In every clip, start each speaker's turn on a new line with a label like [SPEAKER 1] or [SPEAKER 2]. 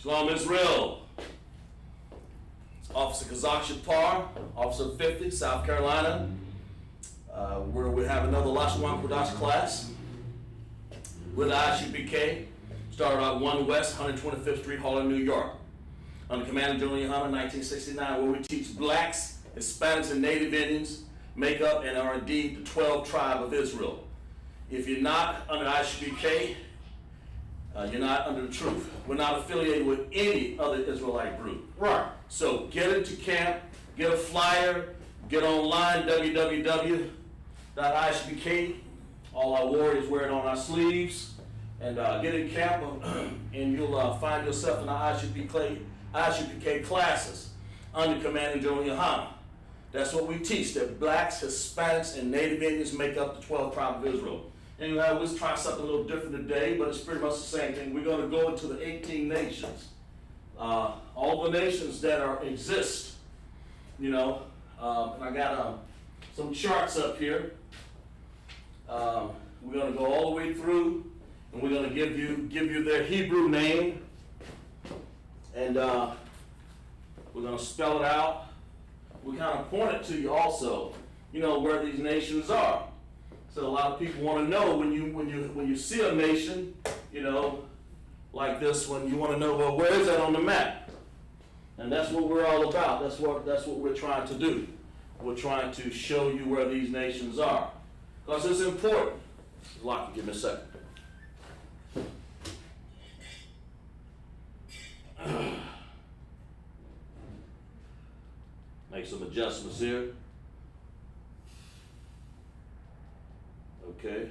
[SPEAKER 1] Shalom Israel. It's Officer Qadash, Officer 50, South Carolina, where we have another Lashawan Qadash class with Isupk. Started out 1 West, 125th Street, Harlem, New York. Under Commander General Yohana, 1969, where we teach blacks, Hispanics, and Native Indians make up and are indeed the 12 tribe of Israel. If you're not under Isupk, you're not under the truth. We're not affiliated with any other Israelite group.
[SPEAKER 2] Right.
[SPEAKER 1] So get into camp, get a flyer, get online, www.isupk. All our warriors wear it on our sleeves. And get in camp, and you'll find yourself in the Isupk classes under Commander General Yohana. That's what we teach, that blacks, Hispanics, and Native Indians make up the 12 tribes of Israel. And we'll try something a little different today, but it's pretty much the same thing. We're going to go into the 18 nations. All the nations that exist, and I got some charts up here. We're going to go all the way through, and we're going to give you their Hebrew name, and we're going to spell it out. We kind of point it to you also, where these nations are. So a lot of people want to know when you see a nation, like this one, you want to know, well, where is that on the map? And that's what we're all about. That's what we're trying to do. We're trying to show you where these nations are, because it's important. Lockie, give me a second. Make some adjustments here. Okay.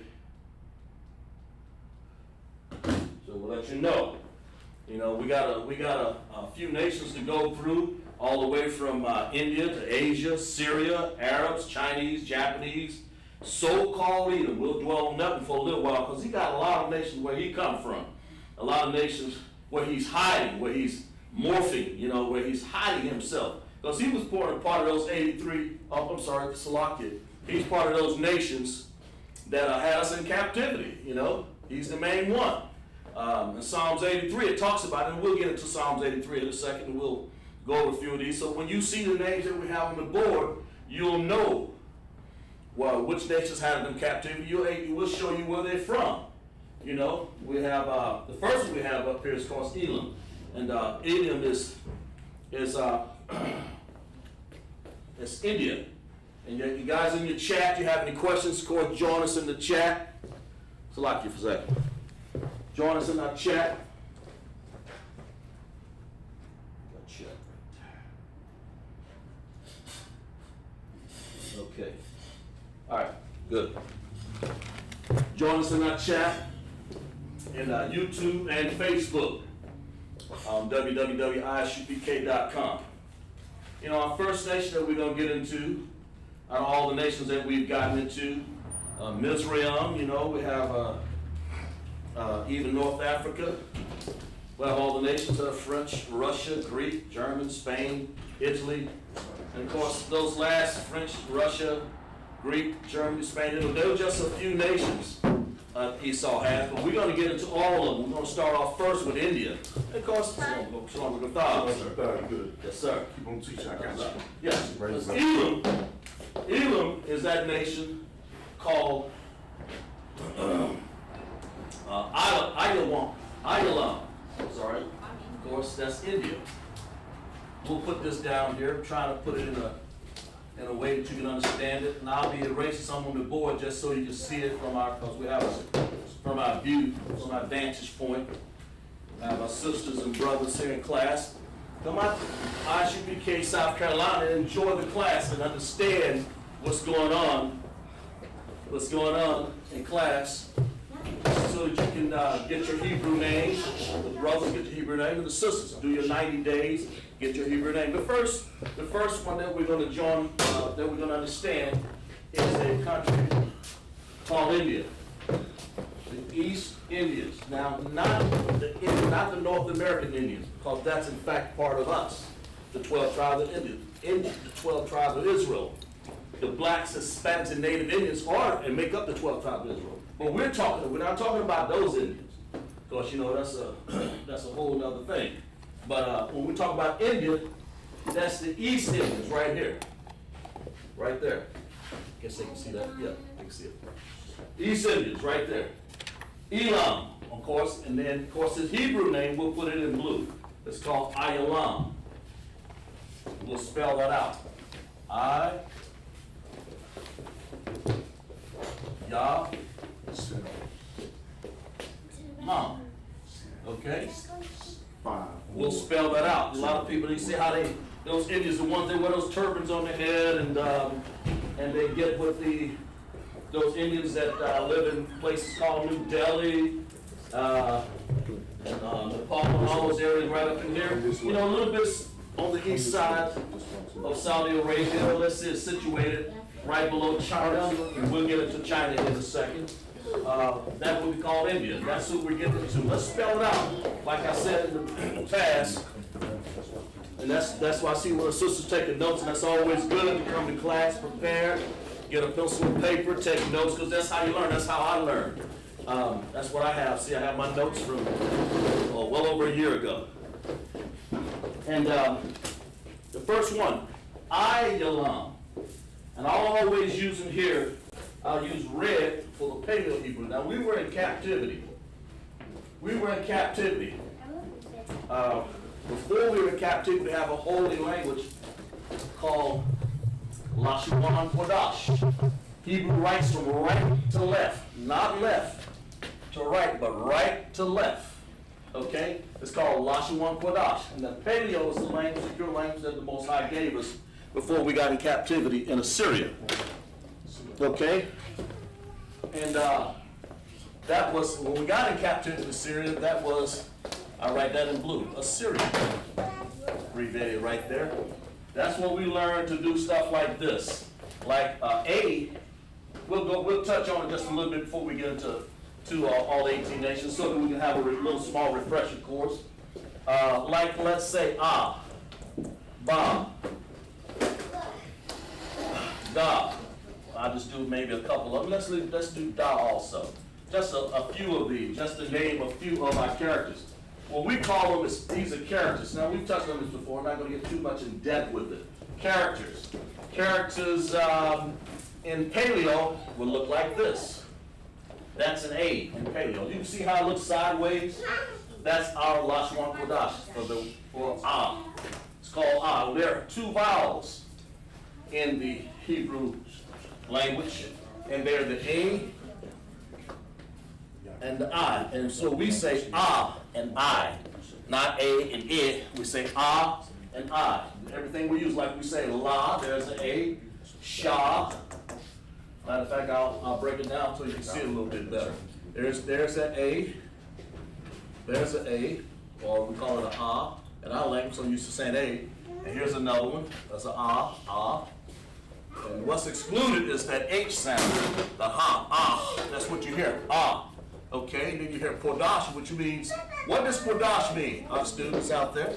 [SPEAKER 1] So we'll let you know. We got a few nations to go through, all the way from India to Asia, Syria, Arabs, Chinese, Japanese, so-called Edom. We'll dwell on that one for a little while, because he got a lot of nations where he come from. A lot of nations where he's hiding, where he's morphing, where he's hiding himself. Because he was part of those 83, Salakia. He's part of those nations that had us in captivity, He's the main one. In Psalms 83, it talks about it, and we'll get into Psalms 83 in a second, and we'll go over a few of these. So when you see the names that we have on the board, you'll know which nations had them in captivity. We'll show you where they're from. We have, the first one we have up here is called Elam. And Elam is it's India. And you guys in your chat, you have any questions, of course, join us in the chat. So like you for a second. Join us in our chat. Got chat right there. Okay. All right, good. Join us in our chat in YouTube and Facebook. www.isupk.com. Our first nation that we're going to get into, out of all the nations that we've gotten into, Mizraim, we have even North Africa. We have all the nations that are French, Russia, Greek, German, Spain, Italy. And of course, those last, French, Russia, Greek, Germany, Spain, they were just a few nations Esau had, but we're going to get into all of them. We're going to start off first with India. And of course, Shalom
[SPEAKER 2] Good.
[SPEAKER 1] Yes, sir.
[SPEAKER 2] Keep on teaching. I got you.
[SPEAKER 1] Yes. Elam is that nation called Ayala. Sorry. Of course, that's India. We'll put this down here. I'm trying to put it in a way that you can understand it, and I'll be erasing some on the board just so you can see it from our view, from our vantage point. We have our sisters and brothers here in class. Come out to Isupk, South Carolina, and enjoy the class and understand what's going on in class, so that you can get your Hebrew name. The brothers get your Hebrew name, and the sisters do your 90 days, get your Hebrew name. The first one that we're going to join, that we're going to understand, is a country called India. The East Indians. Now, not the North American Indians, because that's in fact part of us, the 12 tribes of India, the 12 tribes of Israel. The blacks, Hispanics, and Native Indians are and make up the 12 tribes of Israel. But we're not talking about those Indians, because that's a whole other thing. But when we talk about India, that's the East Indians right here. Right there. Guess they can see that? Yeah, they can see it. East Indians right there. Elam, of course, and then, of course, his Hebrew name, we'll put it in blue. It's called Ayalam. We'll spell that out. Mom. Okay? We'll spell that out. A lot of people, you see how those Indians, the ones that wear those turbans on their head, and they get with those Indians that live in places called New Delhi, Nepal, and all those areas right up in here. You know, a little bit on the east side of Saudi Arabia. Let's say it's situated right below China, and we'll get into China in a second. That's what we call India. That's what we're getting into. Let's spell it out. Like I said in the past, and that's why I see when the sisters taking notes, and that's always good to come to class prepared, get a pencil and paper, take notes, because that's how you learn. That's how I learned. That's what I have. See, I have my notes from well over a year ago. And the first one, Ayalam. And I'll always use in here, I'll use red for the Paleo Hebrew. Now, we were in captivity. Before we were in captivity, we have a holy language called Lashawan Qadash. Hebrew writes from right to left, not left to right, but right to left. Okay? It's called Lashawan Qadash. And the Paleo is the language, the pure language that the Most High gave us before we got in captivity in Assyria. Okay? And that was, when we got in captivity in Assyria, that was, I write that in blue, Assyria. Abbreviated right there. That's when we learned to do stuff like this. Like we'll touch on it just a little bit before we get into all 18 nations, so that we can have a little small refresher course. Like, let's say, Ba, Da. I'll just do maybe a couple of them. Let's do Da also. Just a few of these, just to name a few of our characters. What we call them is, these are characters. Now, we've touched on this before. I'm not going to get too much in depth with it. Characters. Characters in Paleo will look like this. That's an A in Paleo. You can see how it looks sideways? That's our Lashawan Qadash for Ah. It's called Ah. There are two vowels in the Hebrew language, and they're the A and the I. And so we say Ah and I, not A and I. We say Ah and I. Everything we use, like we say La, there's an A, Shah. Matter of fact, I'll break it down so you can see it a little bit better. There's that A, there's an A, or we call it an Ah. In our language, so I'm used to saying A. And here's another one, that's an Ah. And what's excluded is that H sound, the Ha, that's what you hear, Ah. Okay, and then you hear Qadash, which means, what does Qadash mean, our students out there?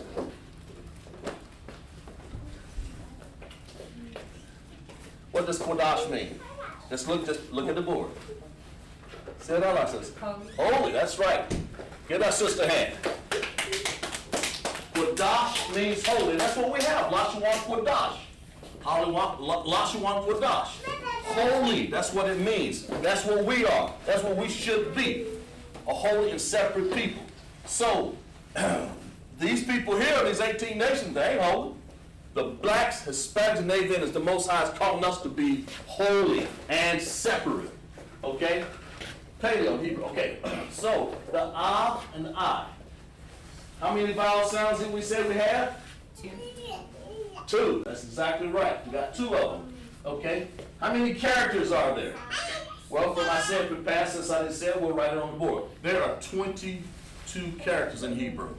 [SPEAKER 1] What does Qadash mean? Just look at the board. Say it out like this. Holy, that's right. Give that sister a hand. Qadash means holy. That's what we have. Lashawan Qadash. Lashawan Qadash. Holy, that's what it means. That's what we are. That's what we should be. A holy and separate people. So, these people here, these 18 nations, they ain't holy. The blacks, Hispanics, and Native Indians, the Most High is calling us to be holy and separate. Okay? Paleo, Hebrew. Okay. So, the Ah and the I. How many vowel sounds did we say we have? Two. That's exactly right. We got two of them. Okay? How many characters are there? Well, from I said in the past, since I just said, we'll write it on the board. There are 22 characters in Hebrew.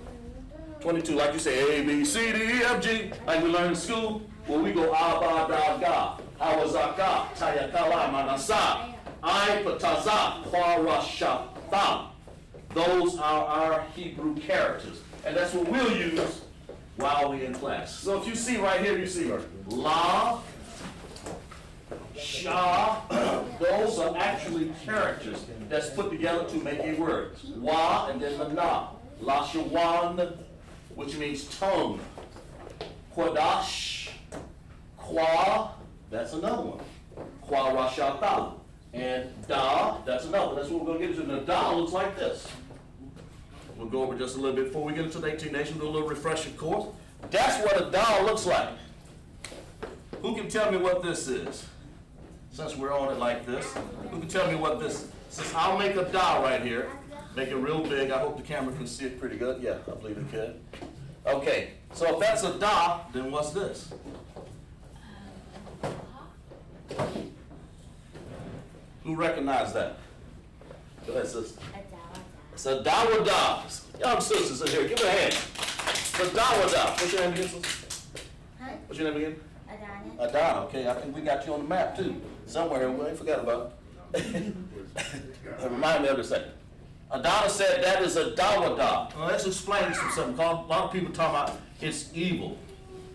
[SPEAKER 1] 22, like you say, A, B, C, D, E, F, G, like we learn in school. Well, we go Abba, Da, Ga, Awazaka, Tayakala, Manasa, I, Pataza, Kwarasha, Tha. Those are our Hebrew characters. And that's what we'll use while we're in class. So if you see right here, you see La, Shah, those are actually characters that's put together to make a word. Wa, and then the Na. Lashawan which means tongue. Qadash, Qua, that's another one. Qua Rashata. And Da, that's another one. That's what we're going to get into. Now, Da looks like this. We'll go over just a little bit before we get into the 18 nations, do a little refresher course. That's what a Da looks like. Who can tell me what this is? Since we're on it like this, who can tell me what this is? Since I'll make a Da right here, make it real big. I hope the camera can see it pretty good. Yeah, I believe it can. Okay, so if that's a Da, then what's this? Who recognized that? Go ahead, sister. It's a Da. Young sisters in here, give it a hand. It's a Da. What's your name again, sister?
[SPEAKER 3] Huh?
[SPEAKER 1] What's your name again?
[SPEAKER 3] Adana.
[SPEAKER 1] Adana, okay, I think we got you on the map too. Somewhere here, we ain't forgot about it. Remind me of it a second. Adana said that is a Dawada. Well, let's explain something. A lot of people talk about it's evil.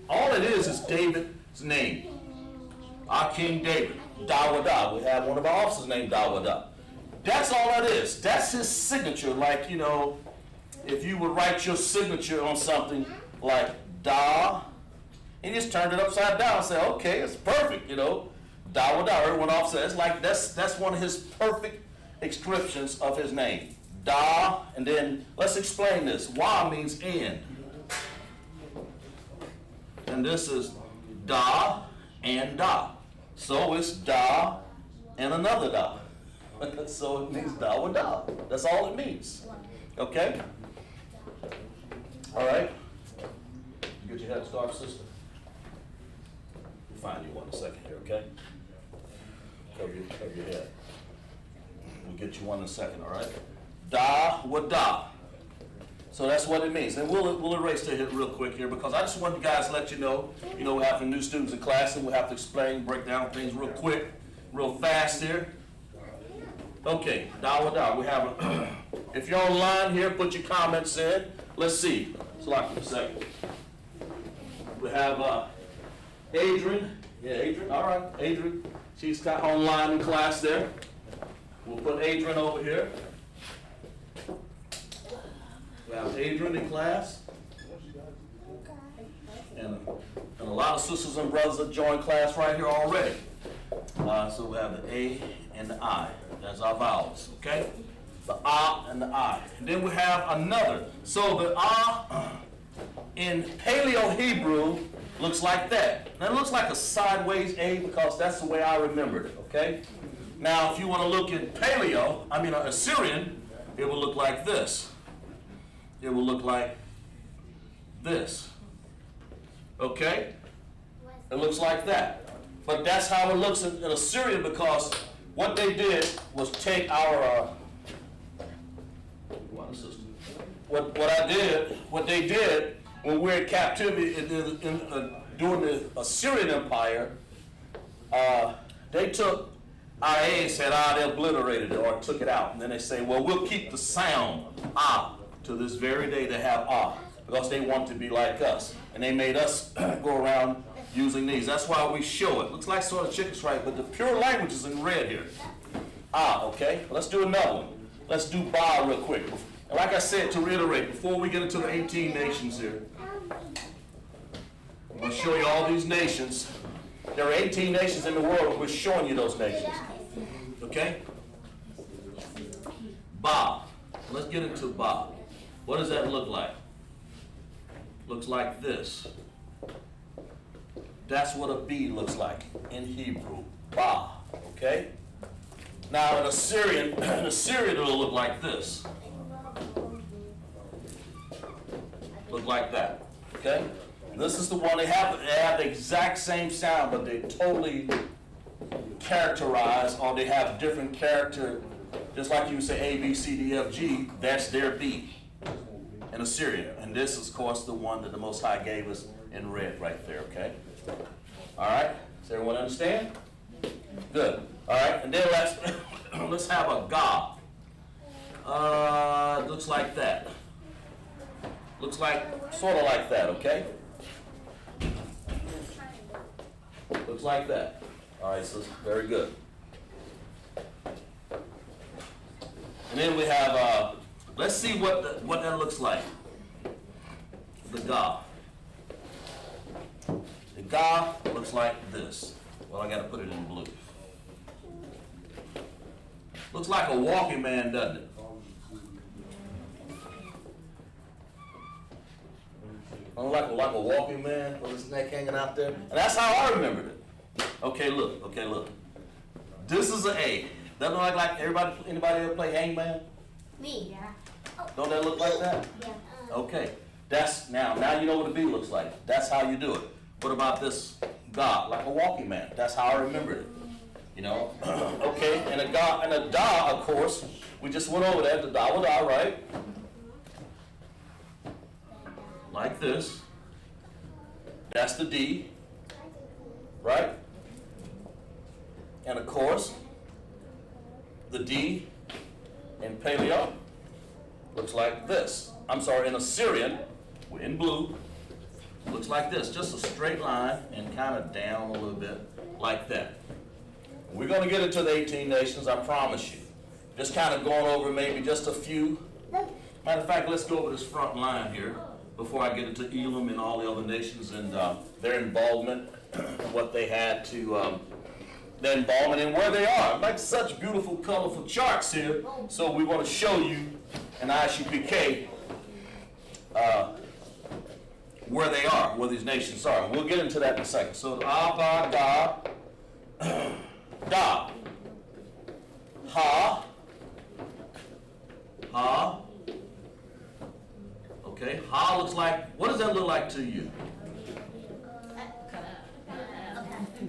[SPEAKER 1] All it is David's name. Our King David, Dawada. We have one of our officers named Dawada. That's all that is. That's his signature. Like, you know, if you would write your signature on something like Da, he just turned it upside down and said, okay, it's perfect, you know. Dawada. Everyone off says, like, that's one of his perfect descriptions of his name. Da, and then let's explain this. Wa means and. And this is Da and Da. So it's Da and another Da. So it means Da. That's all it means. Okay? All right? You get your head start, sister? We'll find you one in a second here, okay? Cover your head. We'll get you one in a second, all right? Da. So that's what it means. And we'll erase the hit real quick here because I just want you guys to let you know, we're having new students in class and we'll have to explain, break down things real quick, real fast here. Okay, Da. We have if you're online here, put your comments in. Let's see. Let's lock it a second. We have Adrian. Yeah, Adrian. All right, Adrian. She's got online in class there. We'll put Adrian over here. We have Adrian in class. And a lot of sisters and brothers that joined class right here already. So we have the A and the I. That's our vowels, okay? The A and the I. And then we have another. So the A in Paleo Hebrew looks like that. Now it looks like a sideways A because that's the way I remembered it, okay? Now if you want to look at Assyrian, it will look like this. It will look like this. Okay? It looks like that. But that's how it looks in Assyrian because what they did was take our what they did when we were in captivity during the Assyrian Empire, they took our A, said they obliterated it or took it out. And then they say, well, we'll keep the sound to this very day they have because they want to be like us. And they made us go around using these. That's why we show it. Looks like sort of chicken stripe, but the pure language is in red here. Okay? Let's do another one. Let's do Ba real quick. And like I said, to reiterate, before we get into the 18 nations here, I'm going to show you all these nations. There are 18 nations in the world, and we're showing you those nations. Okay? Ba. Let's get into Ba. What does that look like? Looks like this. That's what a B looks like in Hebrew. Ba. Okay? Now in Assyrian, it'll look like this. Look like that. Okay? And this is the one they have the exact same sound, but they totally characterize, or they have different character, just like you would say A, B, C, D, F, G, that's their B in Assyria. And this is, of course, the one that the Most High gave us in red right there, okay? All right? Does everyone understand? Good. All right, and then let's have a Ga. Looks like that. Looks like, sort of like that, okay? Looks like that. All right, so very good. And then we have, let's see what that looks like. the Ga. The Ga looks like this. Well, I got to put it in blue. Looks like a walking man, doesn't it? Like a walking man with his neck hanging out there. And that's how I remembered it. Okay, look. This is an A. Doesn't look like anybody ever play hangman?
[SPEAKER 3] Me. Yeah.
[SPEAKER 1] Don't that look like that?
[SPEAKER 3] Yeah.
[SPEAKER 1] Okay. That's now you know what a B looks like. That's how you do it. What about this Ga? Like a walking man. That's how I remembered it. You know? Okay, and a Ga and a Da, of course, we just went over that, the Da, right? Like this. That's the D, right? And of course, the D in Paleo looks like this. I'm sorry, in Assyrian, in blue, looks like this. Just a straight line and kind of down a little bit, like that. We're going to get into the 18 nations, I promise you. Just kind of going over maybe just a few. Matter of fact, let's go over this front line here before I get into Elam and all the other nations and their involvement, what they had to, their involvement and where they are. Like such beautiful, colorful charts here. So we want to show you in Isupk where they are, where these nations are. We'll get into that in a second. So Abba, Da, Da, Ha, Ha. Okay, Ha looks like, what does that look like to you?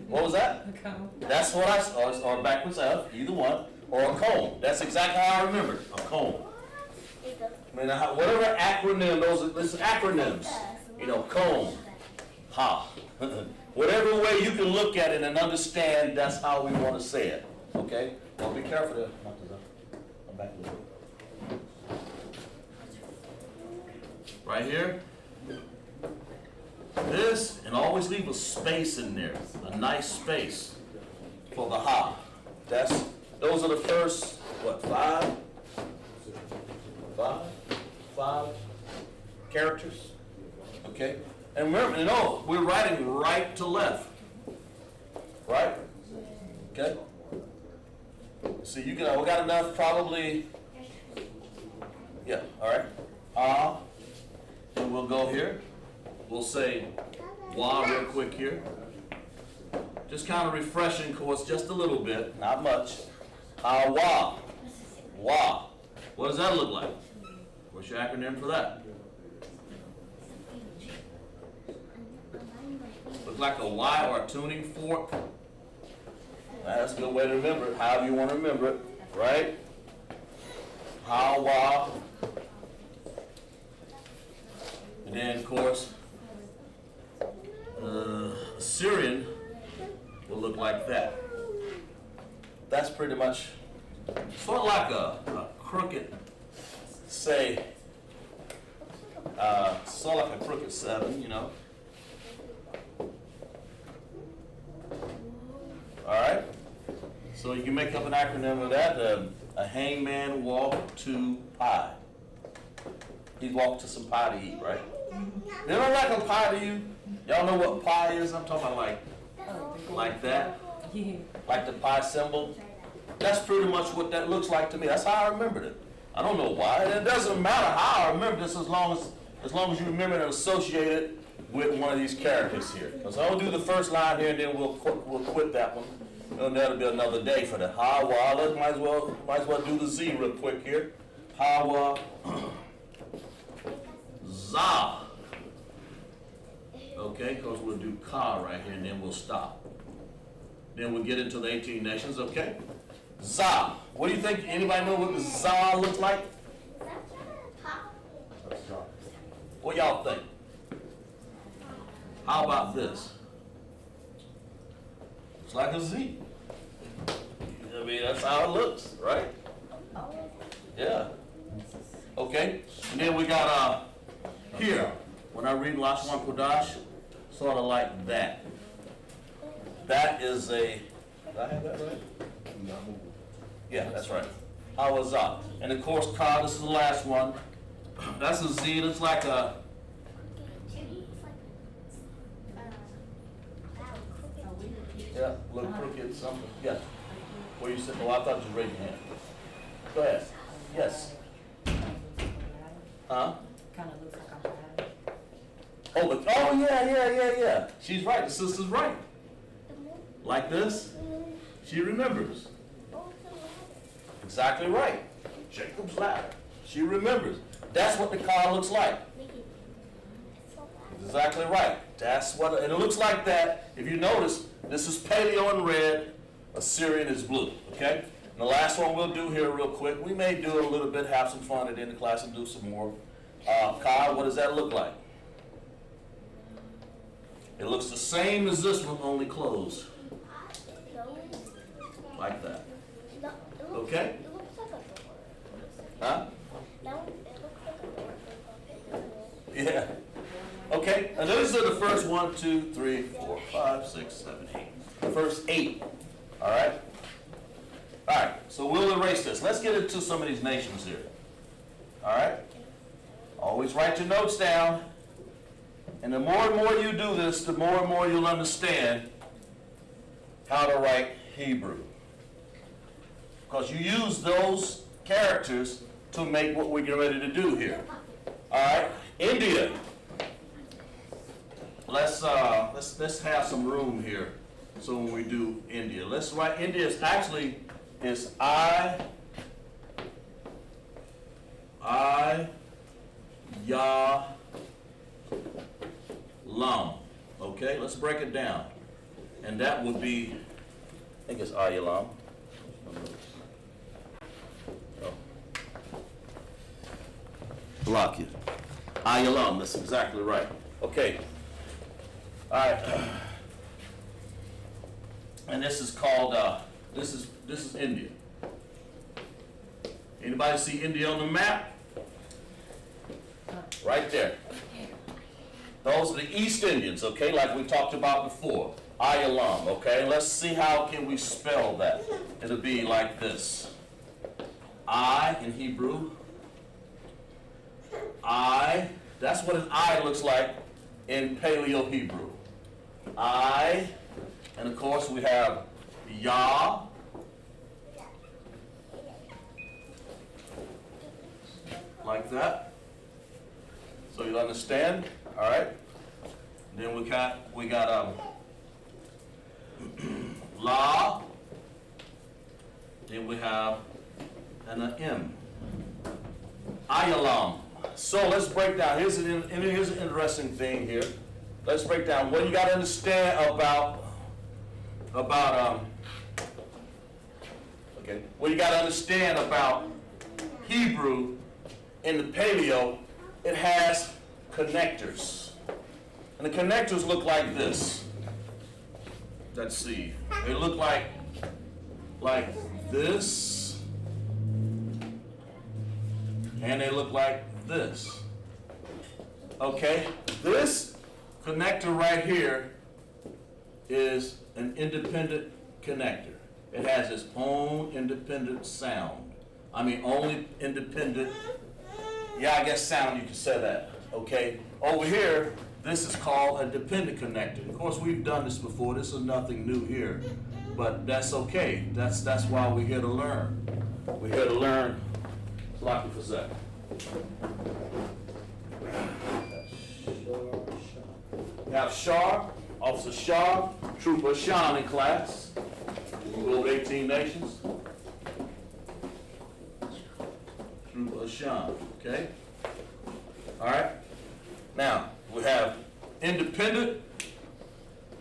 [SPEAKER 1] What was that? That's what I saw, or backwards F, either one, or a cone. That's exactly how I remember it, a cone. I mean, whatever acronym, those acronyms, you know, cone, Ha. Whatever way you can look at it and understand, that's how we want to say it. Okay? Well, be careful there. I'm back a little bit. Right here. This, and always leave a space in there, a nice space for the Ha. Those are the first, what, five characters? Okay? And remember, you know, we're writing right to left. Right? Okay? So we got enough probably, yeah, all right. And we'll go here. We'll say Wa real quick here. Just kind of refreshing course, just a little bit, not much. Wa. Wa. What does that look like? What's your acronym for that? Look like a Y or a tuning fork. That's a good way to remember it, however you want to remember it, right? Wa. And then, of course, Assyrian will look like that. That's pretty much sort of like a crooked, say, sort of like a crooked 7, you know. All right? So you can make up an acronym of that. A hangman walked to pie. He walked to some pie to eat, right? They don't like a pie to you? Y'all know what pie is? I'm talking about like that. Like the pie symbol. That's pretty much what that looks like to me. That's how I remembered it. I don't know why. It doesn't matter how I remember this as long as you remember and associate it with one of these characters here. Because I'll do the first line here and then we'll quit that one. And that'll be another day for the Ha-Wa. Might as well do the Z real quick here. Ha-Wa. Za. Okay, because we'll do Ka right here and then we'll stop. Then we'll get into the 18 nations, okay? Za. What do you think? Anybody know what the Za looks like? What y'all think? How about this? Looks like a Z. I mean, that's how it looks, right? Yeah. Okay. And then we got here. When I read Lashawan Qadash, sort of like that. That is a. Did I have that right? Yeah, that's right. How was that? And of course, Ka. This is the last one. That's a Z. It's like a Yeah, look crooked, something, yeah. Where you sit, oh, I thought you raised your hand. Go ahead, yes. Huh?
[SPEAKER 4] Kind of looks like I'm bad.
[SPEAKER 1] Oh, yeah. She's right, the sister's right. Like this, she remembers. Exactly right. Jacob's ladder. She remembers. That's what the car looks like. Exactly right. That's what, and it looks like that. If you notice, this is paleo in red, Assyrian is blue, okay? And the last one we'll do here real quick, we may do it a little bit, have some fun at the end of class and do some more. Kyle, what does that look like? It looks the same as this one, only closed. Like that. Okay?
[SPEAKER 3] It looks like a door.
[SPEAKER 1] Huh?
[SPEAKER 3] No, it looks like a door.
[SPEAKER 1] Yeah. Okay, and those are the first 1, 2, 3, 4, 5, 6, 7, 8. The first 8. All right? All right, so we'll erase this. Let's get into some of these nations here. All right? Always write your notes down. And the more and more you do this, the more and more you'll understand how to write Hebrew. Because you use those characters to make what we're getting ready to do here. All right? India. Let's have some room here. So when we do India, let's write India is actually is Ya, Lam. Okay, let's break it down. And that would be, I think it's Ayalam. Oh. Block you. Ayalam, that's exactly right. Okay. All right. And this is called, this is India. Anybody see India on the map? Right there. Those are the East Indians, okay, like we talked about before. Ayalam, okay? Let's see how can we spell that. It'll be like this. I in Hebrew. I, that's what an I looks like in Paleo Hebrew. I, and of course we have Yah. Like that. So you'll understand, all right? Then we got La. Then we have an M. Ayalam. So let's break down. Here's an interesting thing here. Let's break down what you got to understand about okay. What you got to understand about Hebrew in the Paleo. It has connectors. And the connectors look like this. Let's see. They look like this. And they look like this. Okay? This connector right here is an independent connector. It has its own independent sound. I mean, only independent. Yeah, I guess sound, you can say that, okay? Over here, this is called a dependent connector. Of course, we've done this before. This is nothing new here, but that's okay. That's why we're here to learn. We're here to learn. Lock it for a sec. We have Shar, Officer Shar, Trooper Sean in class. We'll go over 18 nations. Trooper Sean. Okay? All right? Now, we have independent.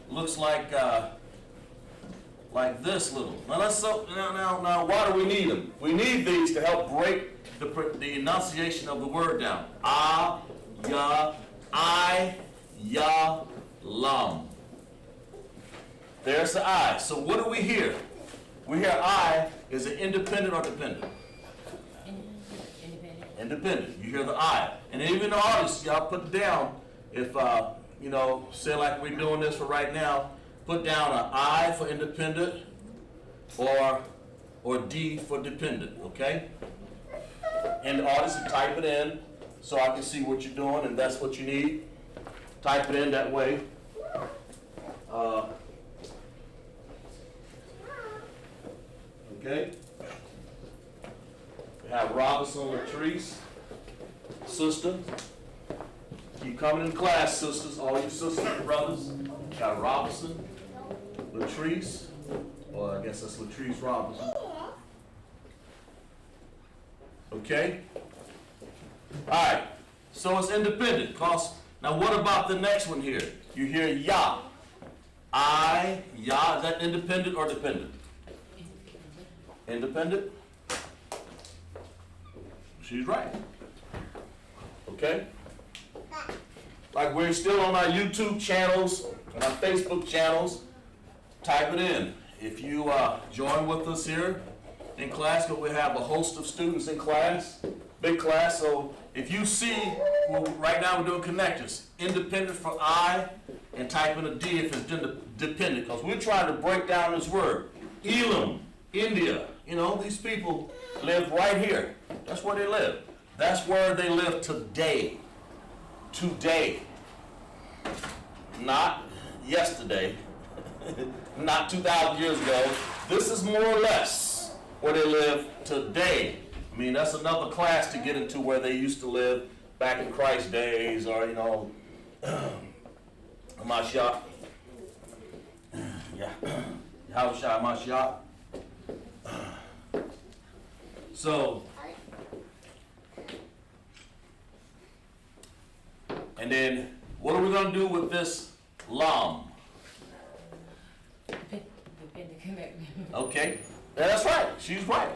[SPEAKER 1] Looks like this little. Now, why do we need them? We need these to help break the enunciation of the word down. Ya, lam. There's the I. So what do we hear? We hear I. Is it independent or dependent? Independent. You hear the I. And even the artists, y'all put it down. If, say like we're doing this for right now, put down an I for independent or D for dependent, okay? And the artist, you type it in so I can see what you're doing, and that's what you need. Type it in that way. Okay? We have Robinson Latrice, sister. Keep coming in class, sisters, all you sisters and brothers. Got Robinson, Latrice, or I guess that's Latrice Robinson. Okay? Alright, so it's independent. Now what about the next one here? You hear Yah. Yah, is that independent or dependent? Independent? She's right. Okay? Like we're still on our YouTube channels, on our Facebook channels. Type it in. If you join with us here in class, we have a host of students in class, big class. So if you see, well, right now we're doing connectors. Independent for I, and type in a D if it's dependent, because we're trying to break down this word. Elam, India, you know, these people live right here. That's where they live. That's where they live today. Today. Not yesterday. Not 2,000 years ago. This is more or less where they live today. I mean, that's another class to get into where they used to live back in Christ's days, or, you know, Mashiach. Yeah. Yahushua Mashiach. So, and then what are we going to do with this lam?
[SPEAKER 4] Dependent connect.
[SPEAKER 1] Okay, yeah, that's right. She's right.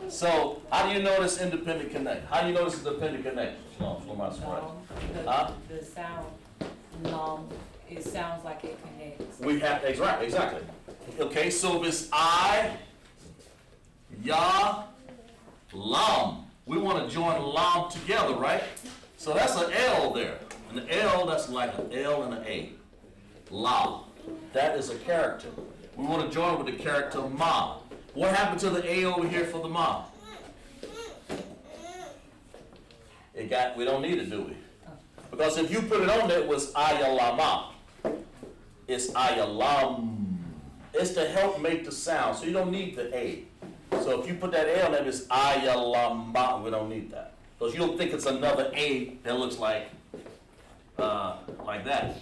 [SPEAKER 1] So, how do you know this independent connect? How do you know this is dependent connect? No,
[SPEAKER 4] The sound long, it sounds like it connects.
[SPEAKER 1] We have, exactly. Okay, so if it's I, Yah, Lam. We want to join Lam together, right? So that's an L there. An L, that's like an L and an A. La. That is a character. We want to join with the character Ma. What happened to the A over here for the Ma? We don't need it, do we? Because if you put it on there, it was Ayalama. It's Ayalam. It's to help make the sound, so you don't need the A. So if you put that A on there, it's Ayalama. We don't need that. Because you'll think it's another A that looks like that.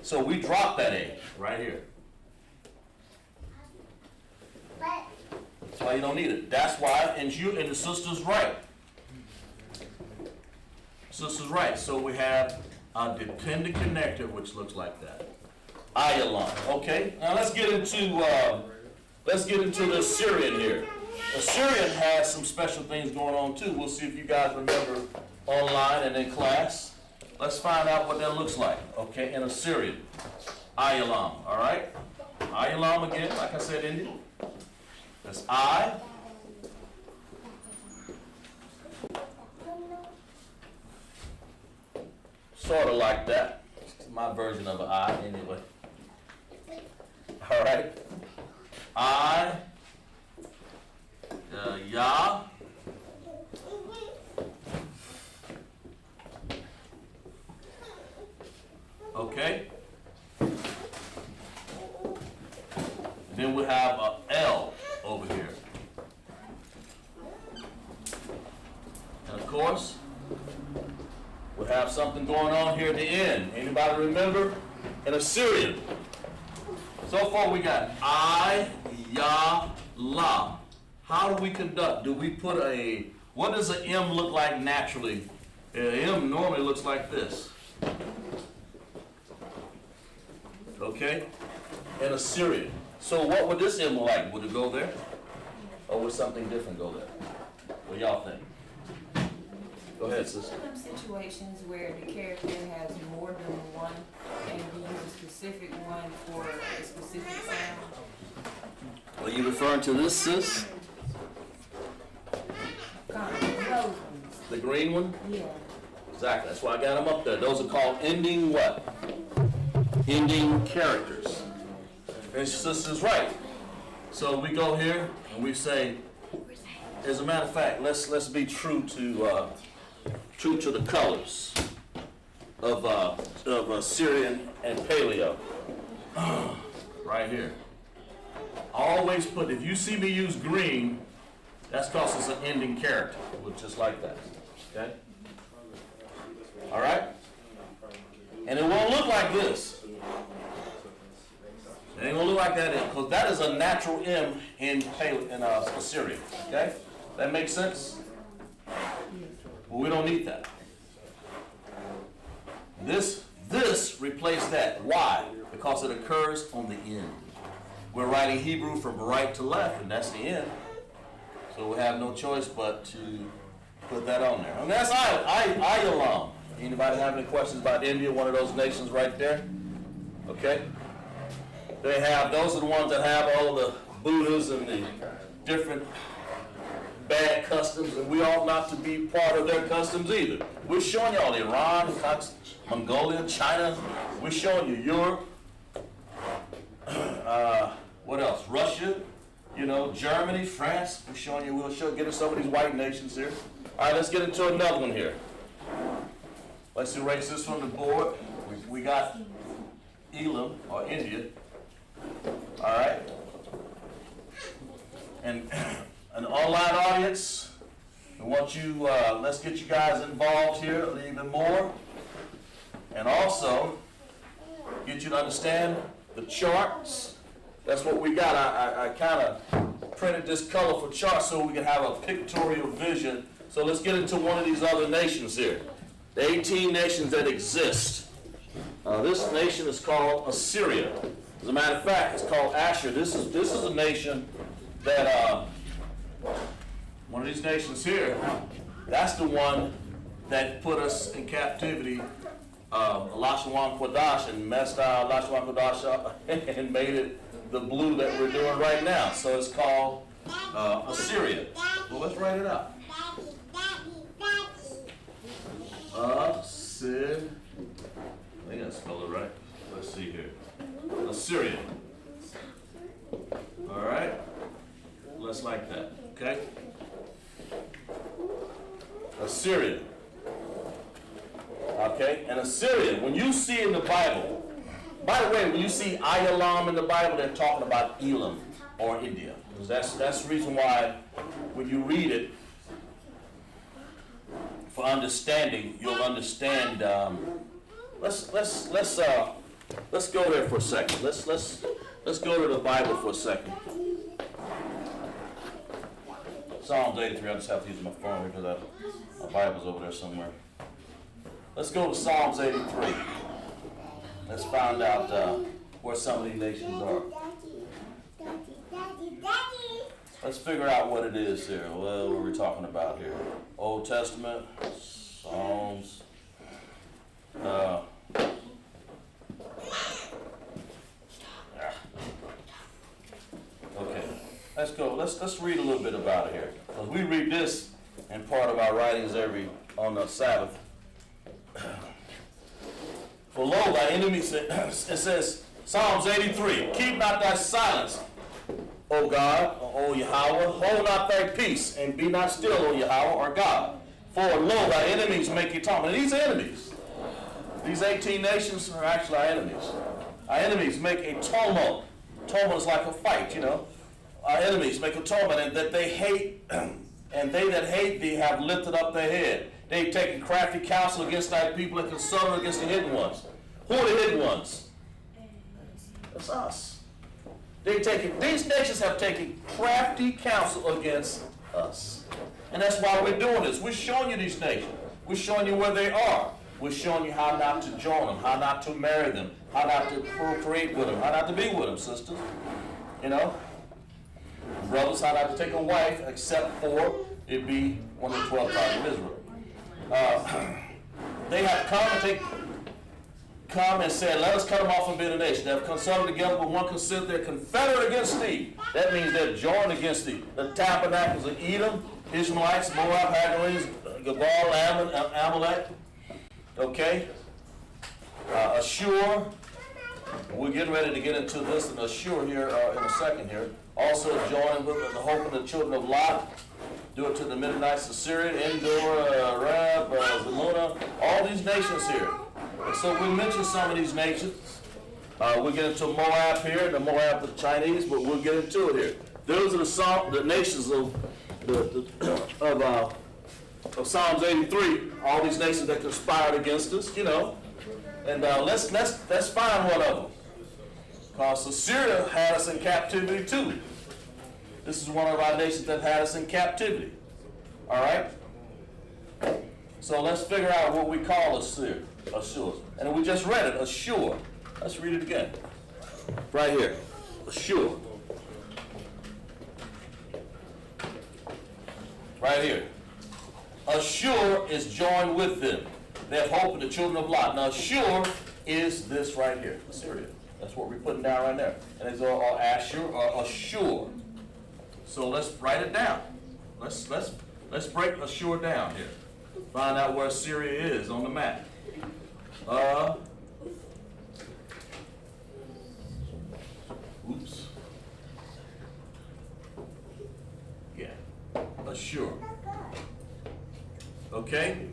[SPEAKER 1] So we drop that A right here. That's why you don't need it. That's why, and the sister's right. Sister's right. So we have a dependent connector, which looks like that. Ayalam. Okay. Now let's get into the Assyrian here. Assyrian has some special things going on too. We'll see if you guys remember online and in class. Let's find out what that looks like. Okay, in Assyrian. Ayalam. All right. Ayalam again, like I said, Indian. That's I. Sort of like that. It's my version of an I, anyway. All right. I, Yah, okay. Then we have a L over here. And of course, we have something going on here at the end. Anybody remember? In Assyrian. So far we got I, Yah, La. How do we conduct? Do we put what does an M look like naturally? An M normally looks like this. Okay? In Assyrian. So what would this M look like? Would it go there? Or would something different go there? What y'all think? Go ahead, sister.
[SPEAKER 4] Some situations where the character has more than one and you use a specific one for a specific sound.
[SPEAKER 1] Are you referring to this, sis?
[SPEAKER 4] Kind of those ones.
[SPEAKER 1] The green one?
[SPEAKER 4] Yeah.
[SPEAKER 1] Exactly. That's why I got them up there. Those are called ending what? Ending characters. And sister's right. So we go here and we say, as a matter of fact, let's be true to the colors of Syrian and Paleo. Right here. always put, if you see me use green, that's because it's an ending character, just like that, okay? All right? And it won't look like this. It ain't gonna look like that, because that is a natural M in Assyria, okay? That makes sense? Well, we don't need that. This replaced that. Why? Because it occurs on the end. We're writing Hebrew from right to left, and that's the end. So we have no choice but to put that on there. And that's Ayalam. Anybody have any questions about India, one of those nations right there? Okay? They have, those are the ones that have all the Buddhas and the different bad customs, and we ought not to be part of their customs either. We're showing y'all Iran, Mongolia, China. We're showing you Europe. What else? Russia, Germany, France. We're showing you, get us some of these white nations here. All right, let's get into another one here. Let's erase this from the board. We got Elam, or India. All right. And an online audience, I want you, let's get you guys involved here even more. And also, get you to understand the charts. That's what we got. I kind of printed this colorful chart so we can have a pictorial vision. So let's get into one of these other nations here. The 18 nations that exist. This nation is called Assyria. As a matter of fact, it's called Asher. This is a nation that, one of these nations here, that's the one that put us in captivity, Lashawan, Qadash, and messed our Lashawan, Qadash up and made it the blue that we're doing right now. So it's called Assyria. Well, let's write it out. Assyria. I gotta spell it right. Let's see here. Assyria. All right. Let's like that. Okay. Assyria. Okay. And Assyria, when you see in the Bible, by the way, when you see Ayalam in the Bible, they're talking about Elam or India. That's the reason why when you read it, for understanding, you'll understand. Let's go there for a second. Let's go to the Bible for a second. Psalms 83. I just have to use my phone because my Bible's over there somewhere. Let's go to Psalms 83. Let's find out where some of these nations are. Let's figure out what it is here. Well, what are we talking about here? Old Testament, Psalms. Okay, let's go. Let's read a little bit about it here. Because we read this in part of our writings on the Sabbath. For lo, thy enemies, it says, Psalms 83, keep not thy silence, O God, O Yahweh, hold not thy peace, and be not still, O Yahweh, or God. For lo, thy enemies make a tumult. And these enemies, these 18 nations are actually our enemies. Our enemies make a tumult. Tumult is like a fight, Our enemies make a tumult, and that they hate, and they that hate thee have lifted up their head. They've taken crafty counsel against thy people and consulted against the hidden ones. Who are the hidden ones? That's us. These nations have taken crafty counsel against us. And that's why we're doing this. We're showing you these nations. We're showing you where they are. We're showing you how not to join them, how not to marry them, how not to procreate with them, how not to be with them, sisters. Brothers, how not to take a wife except for it be one of the 12 tribes of Israel. They have come and said, let us cut them off and be a nation. They have consulted together with one consent. They're confederate against thee. That means they're joined against thee. The tabernacles of Edom, Ishmaelites, Moab, Hagarites, Gabal, Amalek. Okay? Ashur. We're getting ready to get into this in Ashur here in a second here. Also joining with the hope of the children of Lot. Do it to the Midianites, Assyria, Endor, Arab, Zamuna, all these nations here. And so we mentioned some of these nations. We'll get into Moab here, the Moab, the Chinese, but we'll get into it here. Those are the nations of of Psalms 83. All these nations that conspired against us, you know. And let's find one of them. Because Assyria had us in captivity too. This is one of our nations that had us in captivity. All right. So let's figure out what we call Assur. And we just read it, Assur. Let's read it again. Right here, Assur. Right here. Assur is joined with them. They have hope in the children of Lot. Now Assur is this right here, Assyria. That's what we're putting down right there. And it's all Ashur or Assur. So let's write it down. Let's break Assur down here. Find out where Syria is on the map. Oops. Yeah. Assur. Okay?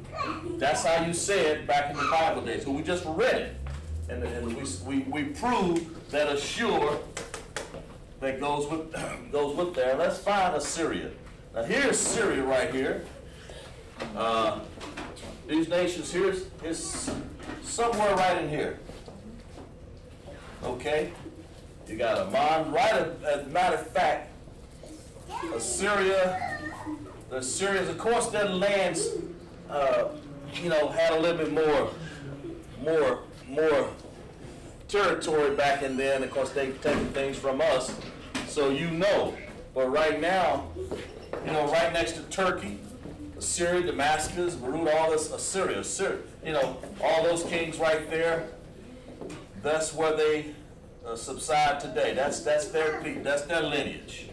[SPEAKER 1] That's how you say it back in the Bible days. So we just read it. And we proved that Assur that goes with there. Let's find Assyria. Now here's Syria right here. These nations here is somewhere right in here. Okay? You got Ammon, right? As a matter of fact, Assyria, the Assyrians, of course, their lands, had a little bit more territory back in then. Of course, they've taken things from us, so you know. But right now, right next to Turkey, Syria, Damascus, Beirut, all this Assyria, all those kings right there. That's where they subside today. That's their people. That's their lineage.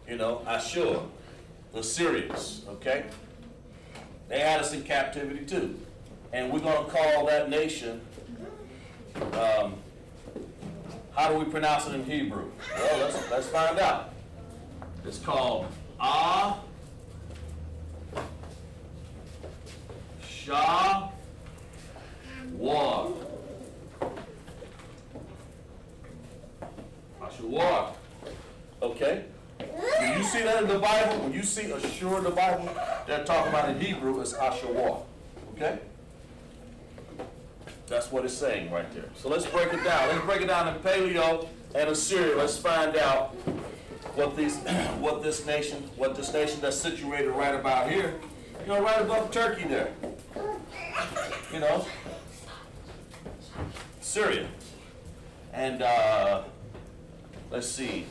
[SPEAKER 1] Ashur, the Assyrians. Okay, they had us in captivity too, and we're going to call that nation. How do we pronounce it in Hebrew? Well, let's find out. It's called Shawar. Ashur. Okay? When you see that in the Bible, when you see Ashur in the Bible, they're talking about in Hebrew is Ashur. Okay? That's what it's saying right there. So let's break it down. Let's break it down in Paleo and Assyria. Let's find out what this nation that's situated right about here, right above Turkey there. Syria. And let's see.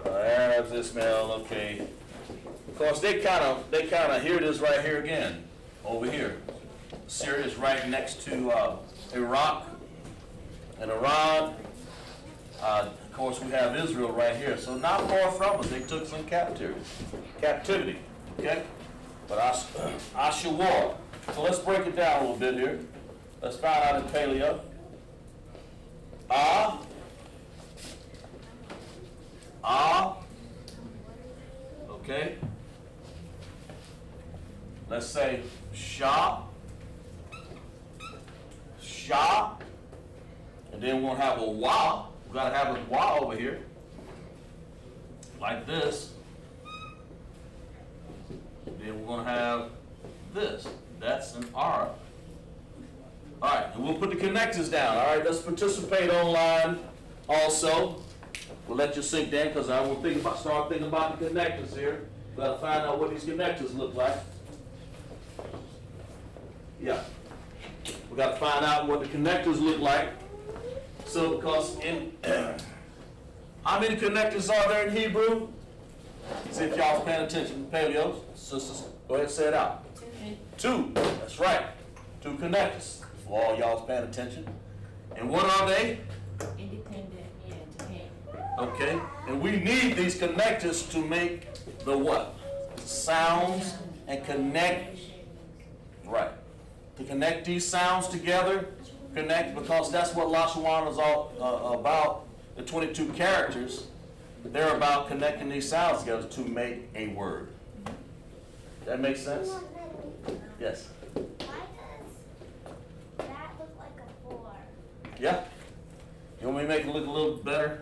[SPEAKER 1] Arabs, Ismail, okay. Of course, they kind of here it is right here again, over here. Syria is right next to Iraq and Iran. Of course, we have Israel right here, so not far from us. They took some captivity. Okay, but Ashur. So let's break it down a little bit here. Let's find out in Paleo. Okay. Let's say Shah, and then we'll have a Wa. We've got to have a Wa over here, like this. And then we're going to have this. That's an R. All right, and we'll put the connectors down. All right, let's participate online also. We'll let you sink in because I will start thinking about the connectors here. We've got to find out what these connectors look like. Yeah. We got to find out what the connectors look like. So, because how many connectors are there in Hebrew? See if y'all's paying attention. Paleo, sisters, go ahead and say it out. Two. That's right. Two connectors. For all y'all's paying attention. And what are they?
[SPEAKER 4] Independent and dependent.
[SPEAKER 1] Okay. And we need these connectors to make the what? Sounds and connect. Right. To connect these sounds together, because that's what Lashawan is all about. The 22 characters, they're about connecting these sounds together to make a word. That makes sense? Yes.
[SPEAKER 3] Why does that look like a 4?
[SPEAKER 1] Yeah. You want me make it look a little better?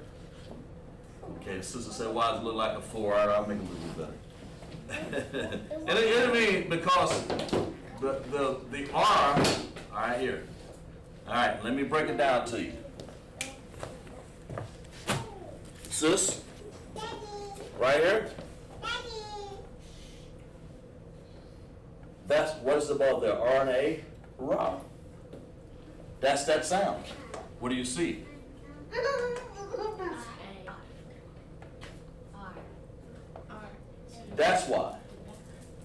[SPEAKER 1] Okay, the sister said, why does it look like a 4? All right, I'll make it look a little better. And it'll be because the R, all right, here. All right, let me break it down to you. Sis, right here. That's what is above there, R and A, Ra. That's that sound. What do you see? That's why.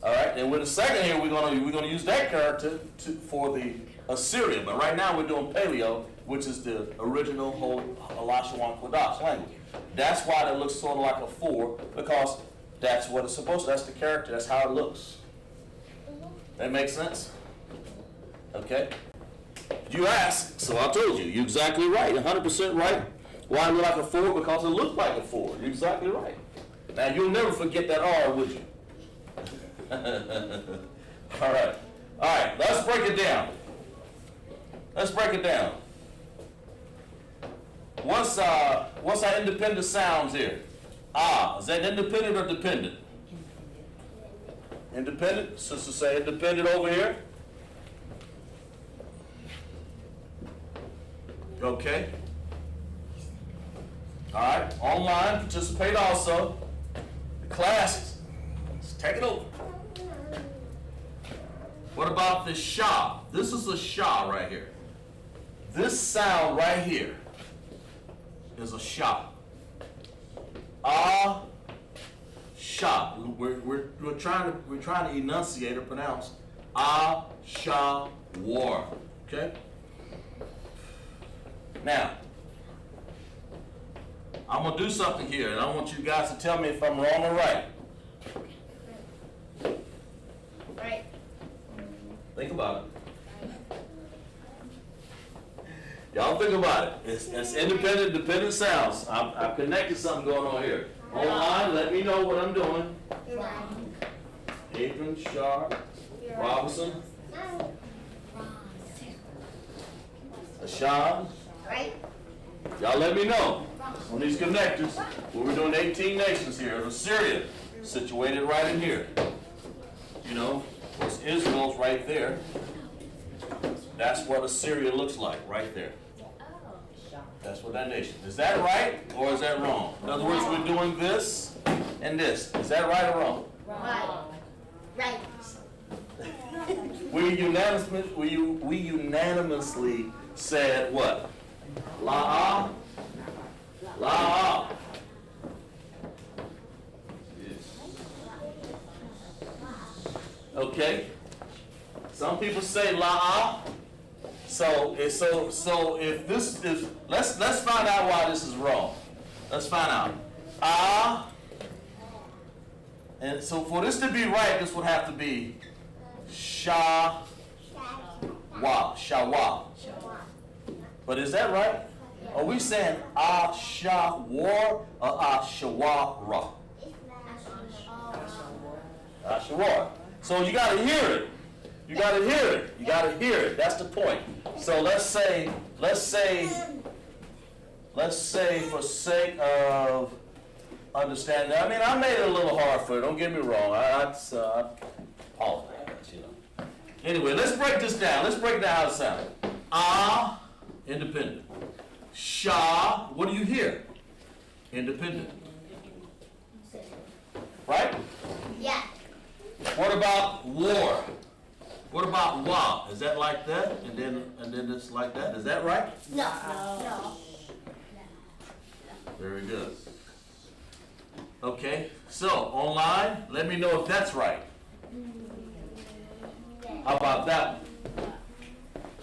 [SPEAKER 1] All right, and with the second here, we're gonna use that character for the Assyrian. But right now we're doing Paleo, which is the original whole Lashawan Qadash language. That's why it looks sort of like a 4, because that's what it's supposed to. That's the character. That's how it looks. That makes sense? Okay. You asked, so I told you. You're exactly right. 100% right. Why it look like a 4? Because it looked like a 4. You're exactly right. Now you'll never forget that R, would you? All right. All right. Let's break it down. Let's break it down. What's our independent sounds here? Ah, is that independent or dependent? Independent. Sister say independent over here. Okay. All right. Online, participate also. The classes. Let's take it over. What about the sha? This is a sha right here. This sound right here is a sha. Ah, sha. We're trying to enunciate or pronounce ah, sha, war. Okay. Now, I'm gonna do something here, and I want you guys to tell me if I'm wrong or right.
[SPEAKER 3] Right.
[SPEAKER 1] Think about it. Y'all think about it. It's independent, dependent sounds. I've connected something going on here. Online, let me know what I'm doing. Adrian, Sharp, Robinson, Ashan.
[SPEAKER 3] Right.
[SPEAKER 1] Y'all let me know on these connectors. We're doing 18 nations here. Assyria, situated right in here. You know, it's Israel's right there. That's what Assyria looks like, right there. That's what that nation. Is that right or is that wrong? In other words, we're doing this and this. Is that right or wrong?
[SPEAKER 3] Right.
[SPEAKER 1] We unanimously said what? La-ah? La-ah. Okay. Some people say la-ah. So if this is, let's find out why this is wrong. Let's find out. Ah. And so for this to be right, this would have to be sha wa, shawa. But is that right? Are we saying ah sha war or ah shawa ra? Ah shawar. So you gotta hear it. You gotta hear it. You gotta hear it. That's the point. So let's say for sake of understanding. I mean, I made it a little hard for you. Don't get me wrong. I apologize, you know. Anyway, let's break this down. Let's break down how it sounds. Ah, independent. Sha, what do you hear? Independent. Right?
[SPEAKER 3] Yeah.
[SPEAKER 1] What about war? What about wa? Is that like that? And then it's like that? Is that right?
[SPEAKER 3] No.
[SPEAKER 1] Very good. Okay, so online, let me know if that's right. How about that one?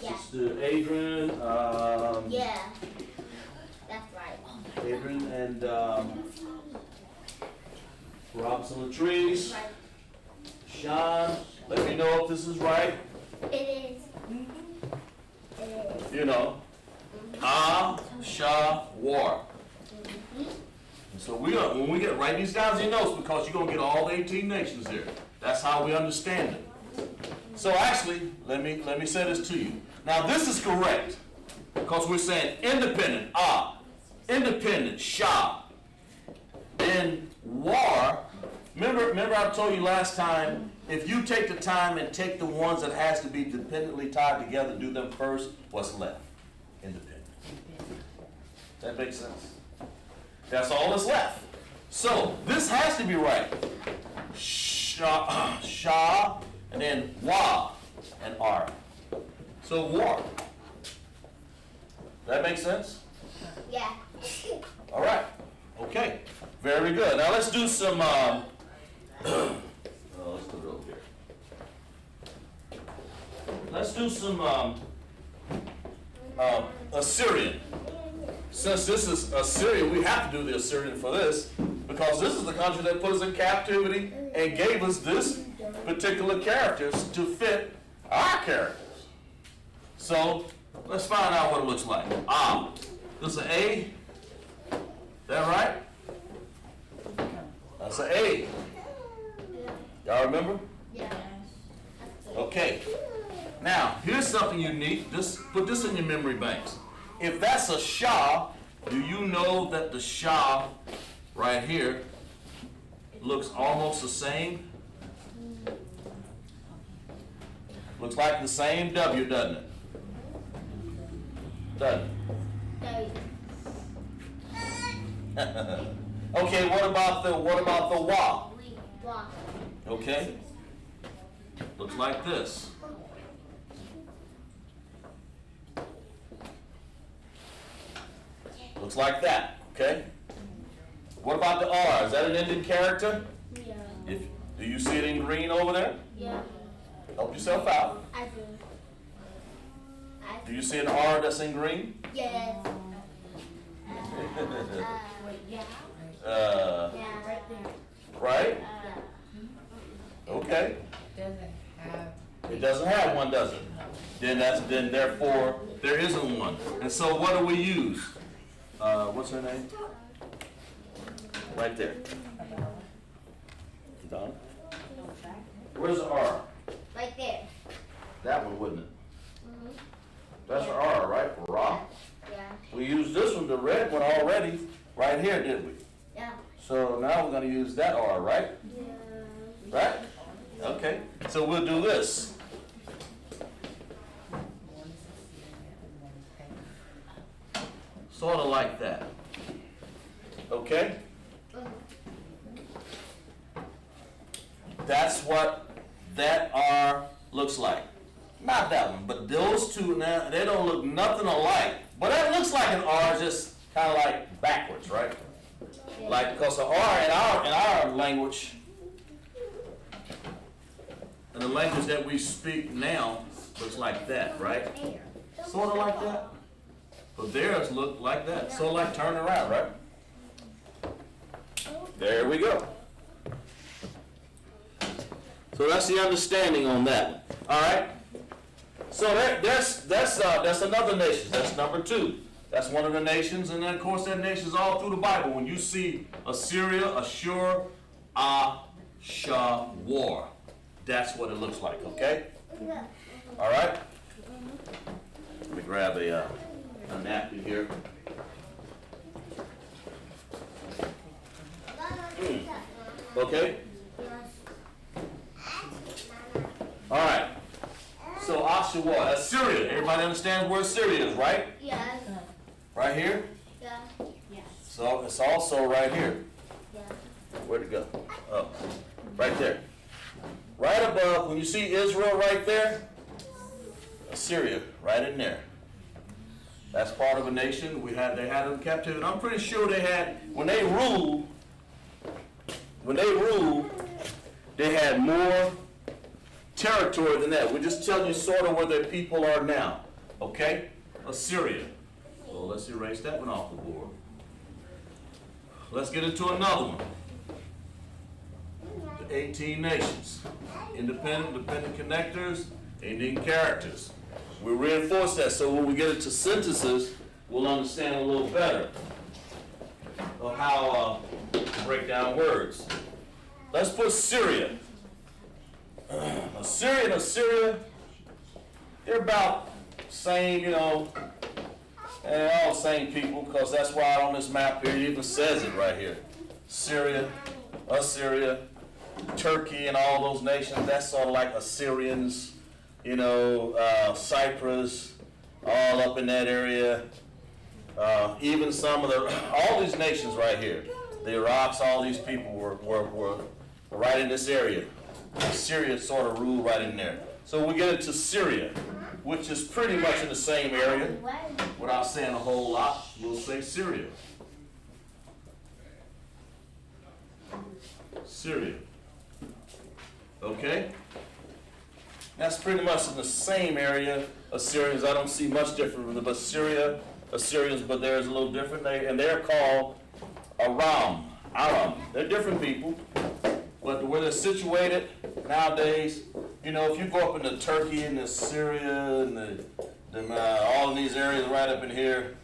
[SPEAKER 3] Yeah.
[SPEAKER 1] Sister Adrian,
[SPEAKER 3] Yeah. That's right.
[SPEAKER 1] Adrian and Robinson Latrice,
[SPEAKER 3] Right.
[SPEAKER 1] Sean, let me know if this is right.
[SPEAKER 3] It is. It is.
[SPEAKER 1] You know, Ah, Sha, War. And so when we get, write these down in your notes because you're going to get all the 18 nations here. That's how we understand it. So actually, let me say this to you. Now this is correct because we're saying independent, ah, independent, Shah. Then war, remember I told you last time, if you take the time and take the ones that has to be dependently tied together, do them first, what's left? Independent. That makes sense? That's all that's left. So, this has to be right. Shah, and then Wa, and R. So, war. That makes sense?
[SPEAKER 3] Yeah.
[SPEAKER 1] All right. Okay. Very good. Now let's do some. Let's put it over here. Let's do some Assyrian. Since this is Assyria, we have to do the Assyrian for this because this is the country that put us in captivity and gave us this particular characters to fit our characters. So let's find out what it looks like. This is an A. That right? That's an A. Y'all remember?
[SPEAKER 3] Yeah.
[SPEAKER 1] Okay. Now, here's something unique. Put this in your memory banks. If that's a Shah, do you know that the Shah right here looks almost the same? Looks like the same W, doesn't it? Doesn't it? Okay, what about the Wa?
[SPEAKER 3] Walk.
[SPEAKER 1] Okay. Looks like this. Looks like that, okay? What about the R? Is that an Indian character?
[SPEAKER 3] Yeah.
[SPEAKER 1] Do you see it in green over there?
[SPEAKER 3] Yeah.
[SPEAKER 1] Help yourself out.
[SPEAKER 3] I do.
[SPEAKER 1] Do you see an R that's in green?
[SPEAKER 3] Yes. Yeah.
[SPEAKER 1] Uh,
[SPEAKER 3] Yeah. Right there.
[SPEAKER 1] right? Okay.
[SPEAKER 4] Doesn't have.
[SPEAKER 1] It doesn't have one, does it? Then therefore there isn't one. And so what do we use? What's her name? Right there. Donna? Where's the R?
[SPEAKER 3] Right there.
[SPEAKER 1] That one, wouldn't it?
[SPEAKER 3] Mm-hmm.
[SPEAKER 1] That's the R, right? For Ra.
[SPEAKER 3] Yeah.
[SPEAKER 1] We used this one, the red one already, right here, didn't we?
[SPEAKER 3] Yeah.
[SPEAKER 1] So now we're going to use that R, right?
[SPEAKER 3] Yeah.
[SPEAKER 1] Right? Okay. So we'll do this. Sort of like that. Okay? That's what that R looks like. Not that one, but those two now, they don't look nothing alike. But that looks like an R, just kind of like backwards, right? Like, because the R in our language, in the language that we speak now, looks like that, right? Sort of like that. But theirs look like that. So like turn around, right? There we go. So that's the understanding on that. All right. So that's another nation. That's number 2. That's one of the nations, and then of course that nation's all through the Bible. When you see Assyria, Ashur, War, that's what it looks like. Okay. All right. Let me grab a napkin here. Okay. All right. So Ashur, Assyria. Everybody understands where Assyria is, right?
[SPEAKER 3] Yes.
[SPEAKER 1] Right here.
[SPEAKER 3] Yeah. Yes.
[SPEAKER 1] So it's also right here.
[SPEAKER 3] Yeah.
[SPEAKER 1] Where'd it go? Oh, right there. Right above, when you see Israel right there, Assyria right in there. That's part of a nation. They had them in captivity. I'm pretty sure they had, when they ruled, they had more territory than that. We're just telling you sort of where their people are now. Okay? Assyria. So let's erase that one off the board. Let's get into another one. The 18 nations. Independent, dependent connectors, Indian characters. We reinforce that so when we get into sentences, we'll understand a little better of how to break down words. Let's put Syria. Assyria, they're about same, And they're all the same people, because that's why on this map here, it even says it right here. Syria, Assyria, Turkey, and all those nations, that's sort of like Assyrians, Cyprus, all up in that area. Even some of all these nations right here, the Iraqs, all these people were right in this area. Syria sort of ruled right in there. So we get into Syria, which is pretty much in the same area. Without saying a whole lot, we'll say Syria. Syria. Okay? That's pretty much in the same area. Assyrians, I don't see much different with it, but Syria, Assyrians, but there's a little different. And they're called Aram. They're different people, but where they're situated nowadays, if you go up into Turkey and Syria and all of these areas right up in here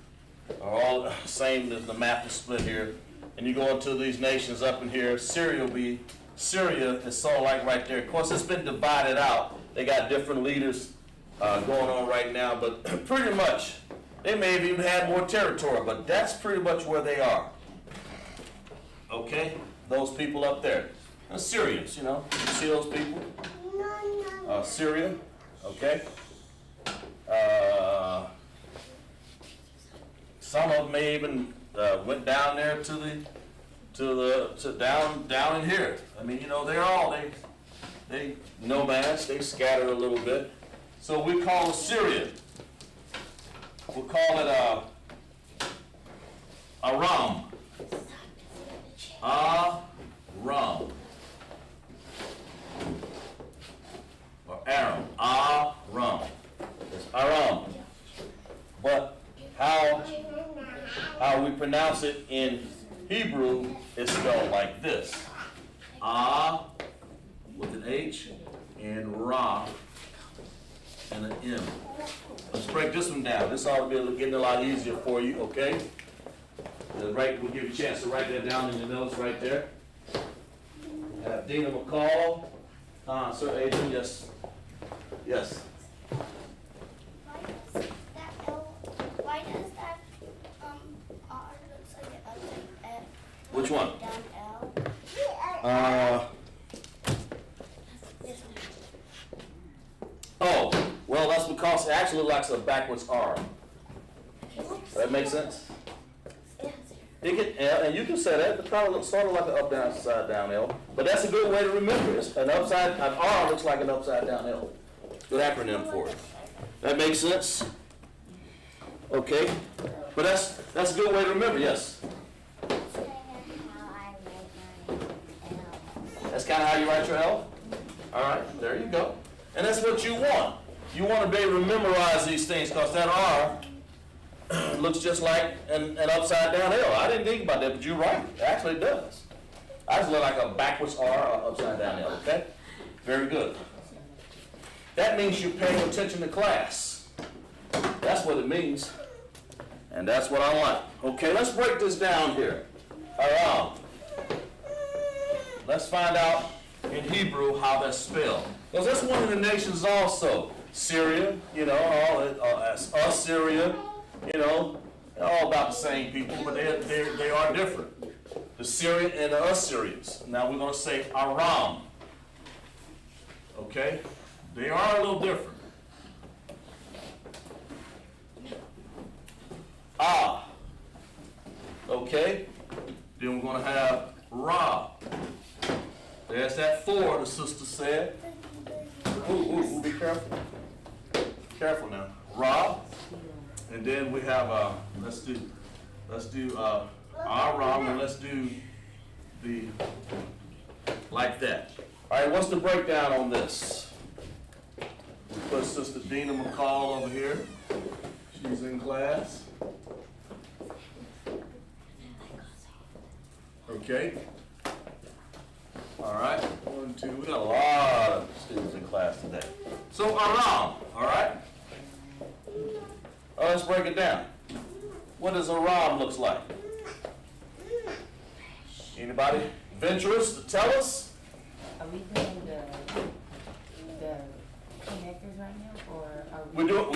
[SPEAKER 1] are all the same as the map is split here, and you go into these nations up in here, Syria is sort of like right there. Of course, it's been divided out. They got different leaders going on right now, but pretty much, they may have even had more territory, but that's pretty much where they are. Okay? Those people up there. Assyrians, you see those people? Syria, okay? Some of them may even went down there to down in here. I mean, they nomads, they scattered a little bit. So we call it Syria. We'll call it Aram. Aram. Or Aram. Aram. It's Aram. But how we pronounce it in Hebrew is spelled like this. With an H and Ra and an M. Let's break this one down. This ought to be getting a lot easier for you, okay? We'll give you a chance to write that down in your notes right there. Dina McCall. Sir Adrian, yes. Yes.
[SPEAKER 3] Why does that R looks like an upside F?
[SPEAKER 1] Which one?
[SPEAKER 3] Down L. This one.
[SPEAKER 1] Oh, well, that's because it actually looks like a backwards R. That makes sense? It can, and you can say that. It probably looks sort of like an upside down L. But that's a good way to remember it. An R looks like an upside down L. Good acronym for it. That makes sense? Okay. But that's a good way to remember, yes. That's kind of how you write your L? All right, there you go. And that's what you want. You want to be able to memorize these things because that R looks just like an upside down L. I didn't think about that, but you're right. It actually does. I just look like a backwards R or upside down L, okay? Very good. That means you're paying attention to class. That's what it means. And that's what I want. Okay, let's break this down here. Aram. Let's find out in Hebrew how that's spelled. Because that's one of the nations also. Syria, Assyria, they're all about the same people, but they are different. The Syrian and the Assyrians. Now we're going to say Aram. Okay? They are a little different. Okay? Then we're going to have Ra. There's that 4 the sister said. Ooh, be careful. Careful now. Ra. And then we have, let's do Aram, and let's do the, like that. All right, what's the breakdown on this? We put Sister Dina McCall over here. She's in class. Okay. All right, 1, 2, we got a lot of students in class today. So Aram, all right? Let's break it down. What does Aram looks like? Anybody venturous to tell us?
[SPEAKER 4] Are we doing the connectors right now, or are
[SPEAKER 1] we're doing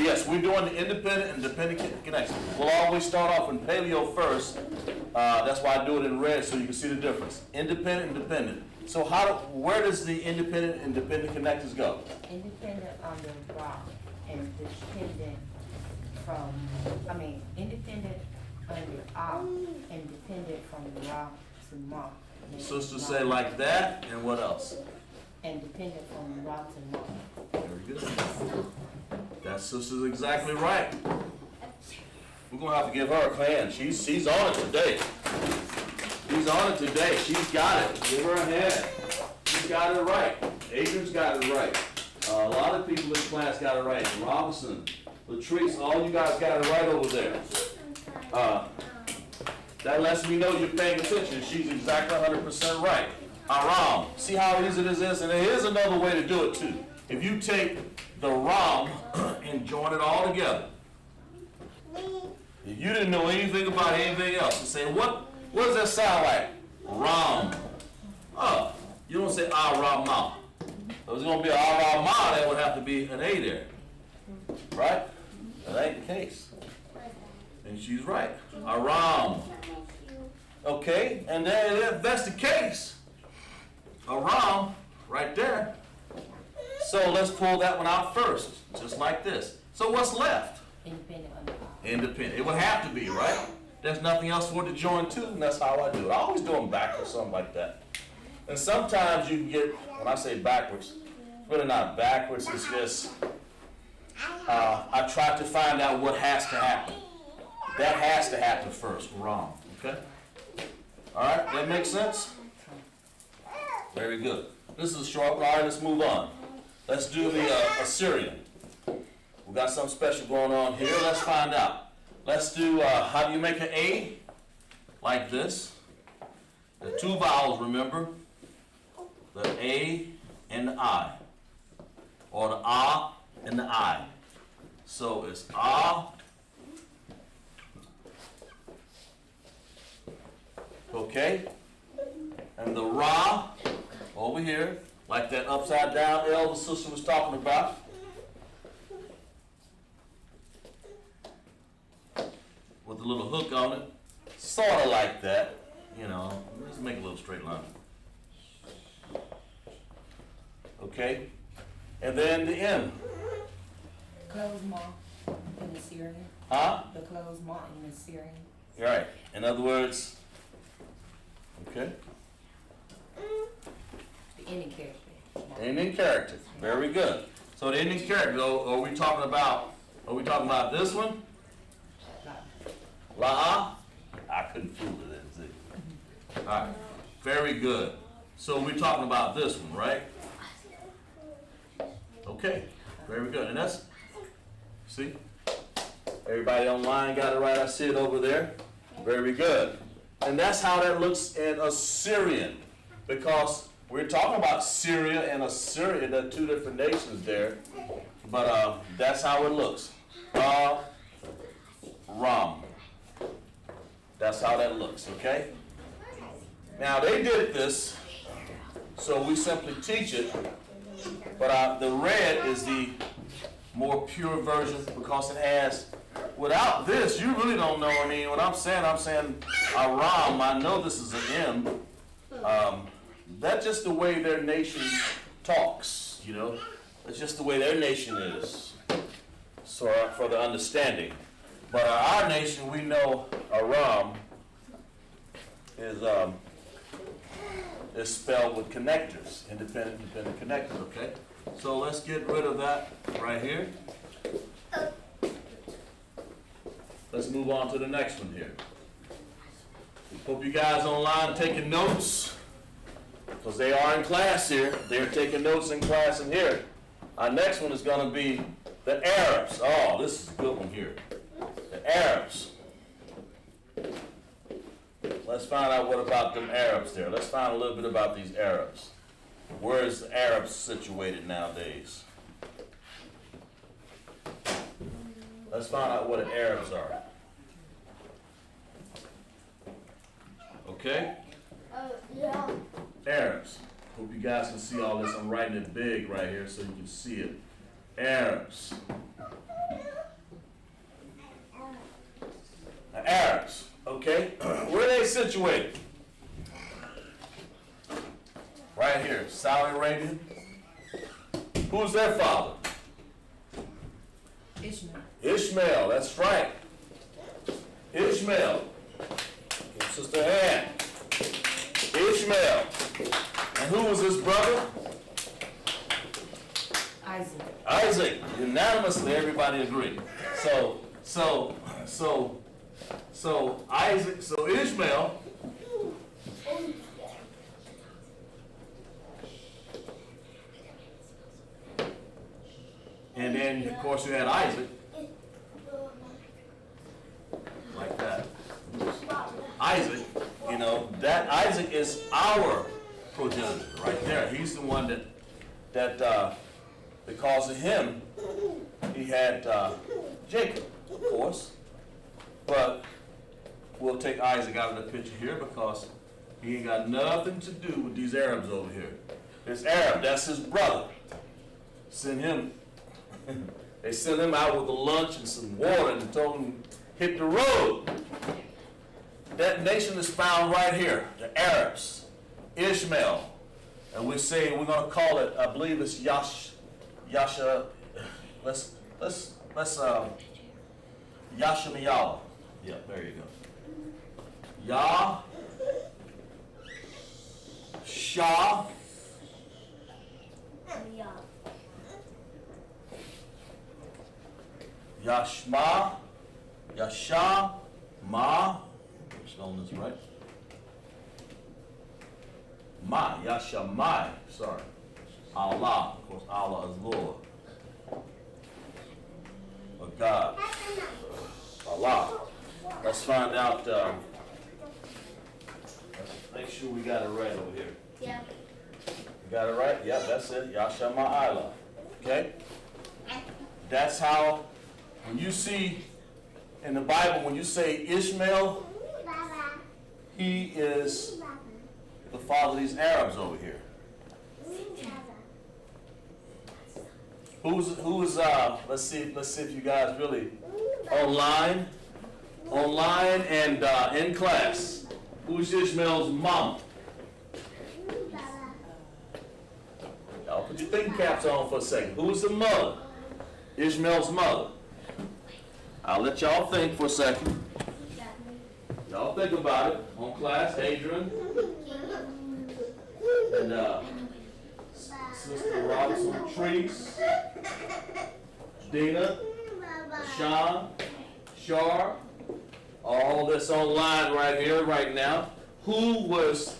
[SPEAKER 1] the independent and dependent connection. We'll always start off in paleo first. That's why I do it in red so you can see the difference. Independent and dependent. So where does the independent and dependent connectors go?
[SPEAKER 5] Independent on the rock and dependent independent under off and dependent from rock to mark.
[SPEAKER 1] Sisters say like that, and what else?
[SPEAKER 5] And dependent from rock to mark.
[SPEAKER 1] Very good. That sister's exactly right. We're gonna have to give her a hand. She's on it today. She's on it today. She's got it. Give her a hand. She's got it right. Adrian's got it right. A lot of people in class got it right. Robinson, Latrice, all you guys got it right over there. That lets me know you're paying attention. She's exactly 100% right. Aram. See how easy this is? And here's another way to do it too. If you take the Ram and join it all together. If you didn't know anything about anything else, you say, what does that sound like? Ram. Oh, you don't say Arama. If it was going to be Arama, that would have to be an A there. Right? That ain't the case. And she's right. Aram. Okay, and then if that's the case, Aram, right there. So let's pull that one out first, just like this. So what's left?
[SPEAKER 5] Independent under off.
[SPEAKER 1] Independent. It would have to be, right? There's nothing else for it to join to, and that's how I do it. I always do them backwards, something like that. And sometimes you can get, when I say backwards, it's really not backwards, it's just, I try to find out what has to happen. That has to happen first, wrong, okay? All right, that makes sense? Very good. This is a short one. All right, let's move on. Let's do the Assyrian. We got something special going on here. Let's find out. Let's do, how do you make an A? Like this. The two vowels, remember? The A and the I. Or the A and the I. So it's A. Okay? And the Ra over here, like that upside down L the sister was talking about. With a little hook on it. Sort of like that. You know, let's make a little straight line. Okay? And then the M.
[SPEAKER 5] Close mark in the Syrian.
[SPEAKER 1] Huh?
[SPEAKER 5] The close mark in the Syrian.
[SPEAKER 1] You're right. In other words, okay?
[SPEAKER 5] The ending character.
[SPEAKER 1] Ending character. Very good. So the ending character, are we talking about this one? La? I couldn't fool it, see. All right. Very good. So we're talking about this one, right? Okay. Very good. And that's, see? Everybody online got it right. I see it over there. Very good. And that's how that looks in Assyrian. Because we're talking about Syria and Assyria. There are two different nations there. But that's how it looks. Ram. That's how that looks, okay? Now, they did this, so we simply teach it. But the red is the more pure version because it has, without this, you really don't know. I mean, when I'm saying Aram, I know this is an M. That's just the way their nation talks, you know. That's just the way their nation is, so for the understanding. But our nation, we know Aram is spelled with connectors, independent connectors, okay? So let's get rid of that right here. Let's move on to the next one here. Hope you guys online taking notes, because they are in class here. They're taking notes in class in here. Our next one is going to be the Arabs. Oh, this is a good one here. The Arabs. Let's find out what about them Arabs there. Let's find a little bit about these Arabs. Where is the Arabs situated nowadays? Let's find out what the Arabs are. Okay?
[SPEAKER 3] Yeah.
[SPEAKER 1] Arabs. Hope you guys can see all this. I'm writing it big right here so you can see it. Arabs. situated? Right here, Saudi Arabia. Who's their father?
[SPEAKER 4] Ishmael.
[SPEAKER 1] Ishmael, that's right. Ishmael. Give Sister Ann. Ishmael. And who was his brother?
[SPEAKER 4] Isaac.
[SPEAKER 1] Isaac. Unanimously, everybody agreed. So Isaac, so Ishmael. And then, of course, you had Isaac. Like that. Isaac, you know, that Isaac is our progenitor right there. He's the one that because of him, he had Jacob, of course. But we'll take Isaac out of the picture here because he ain't got nothing to do with these Arabs over here. This Arab, that's his brother. Send him. They sent him out with a lunch and some water and told him, hit the road. That nation is found right here, the Arabs, Ishmael. And we're going to call it, I believe it's Yasha, Yashamiyala. Yeah, there you go. Shah, Yashma, Yasha, Ma, I'm spelling this right. Ma, Yashamai, sorry. Allah, of course, Allah is Lord. Or God. Allah. Let's find out, let's make sure we got it right over here.
[SPEAKER 3] Yeah.
[SPEAKER 1] You got it right? Yep, that's it. Yashama Allah. Okay? That's how, when you see in the Bible, when you say Ishmael, he is the father of these Arabs over here. Who's let's see if you guys really online and in class. Who's Ishmael's mom? Y'all put your thinking caps on for a second. Who's the mother? Ishmael's mother. I'll let y'all think for a second. Y'all think about it. On class, Adrian and Sister Robinson Trees, Dina, Sean, Shar, all this online right here, right now. Who was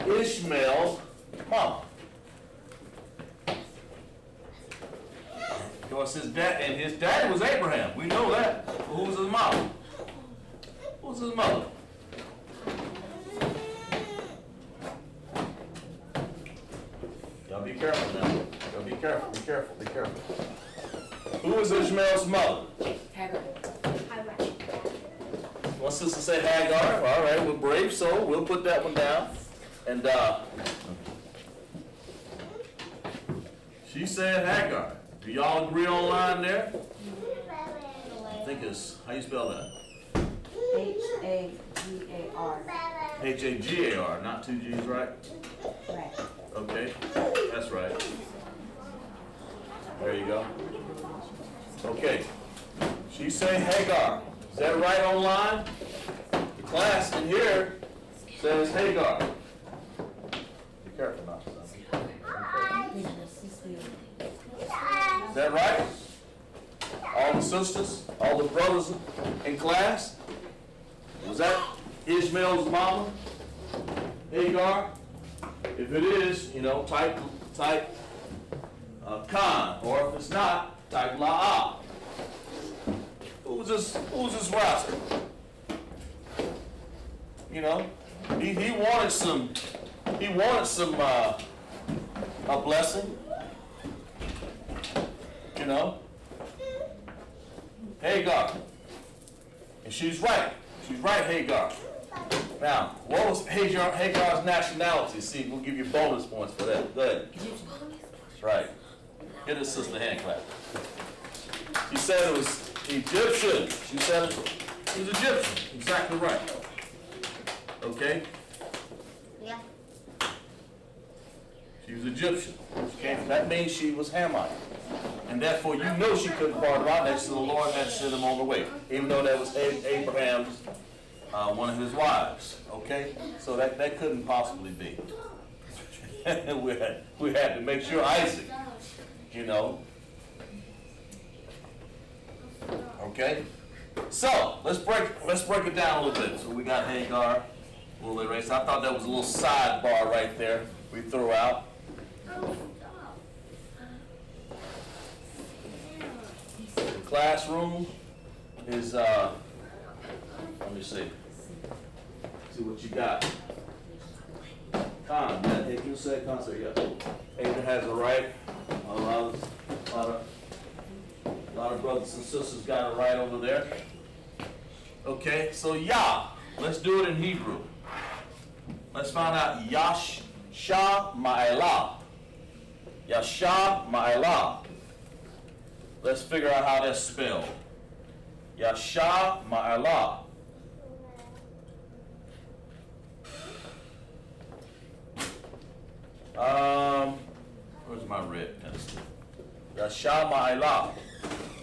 [SPEAKER 1] Ishmael's mom? Of course, his dad was Abraham. We know that. But who was his mom? Who was his mother? Y'all be careful now. Y'all be careful. Be careful. Be careful. Who was Ishmael's mother?
[SPEAKER 4] Hagar.
[SPEAKER 1] One sister said Hagar. All right, we're brave, so we'll put that one down. And she said Hagar. Do y'all agree online there? I think it's, how you spell that?
[SPEAKER 5] Hagar.
[SPEAKER 1] Hagar, not two G's, right?
[SPEAKER 5] Right.
[SPEAKER 1] Okay, that's right. There you go. Okay, she said Hagar. Is that right online? The class in here says Hagar. Be careful now, son. Is that right? All the sisters, all the brothers in class? Was that Ishmael's mama? Hagar? If it is, type Khan, or if it's not, type La'ah. Who's this rascal? He wanted some a blessing. Hagar. And she's right. She's right, Hagar. Now, what was Hagar's nationality? See, we'll give you bonus points for that. Go ahead. That's right. Get his sister hand clap. She said it was Egyptian. She said it was Egyptian. Exactly right. Okay?
[SPEAKER 3] Yeah.
[SPEAKER 1] She was Egyptian. That means she was Hamite. And therefore, you know she couldn't part right next to the Lord had sent him on the way. Even though that was Abraham's, one of his wives. Okay? So that couldn't possibly be. we had to make sure Isaac, you know. Okay? So, let's break it down a little bit. So we got Hagar, a little erase. I thought that was a little sidebar right there we threw out. The classroom is, let me see. See what you got. Con, yeah, if you said concert, yeah. Adrian has a right. A lot of brothers and sisters got it right over there. Okay, so Yah. Let's do it in Hebrew. Let's find out Yasha Ma'elah. Yasha Ma'elah. Let's figure out how that's spelled. Yasha Ma'elah. Where's my red pencil? Yasha Ma'elah.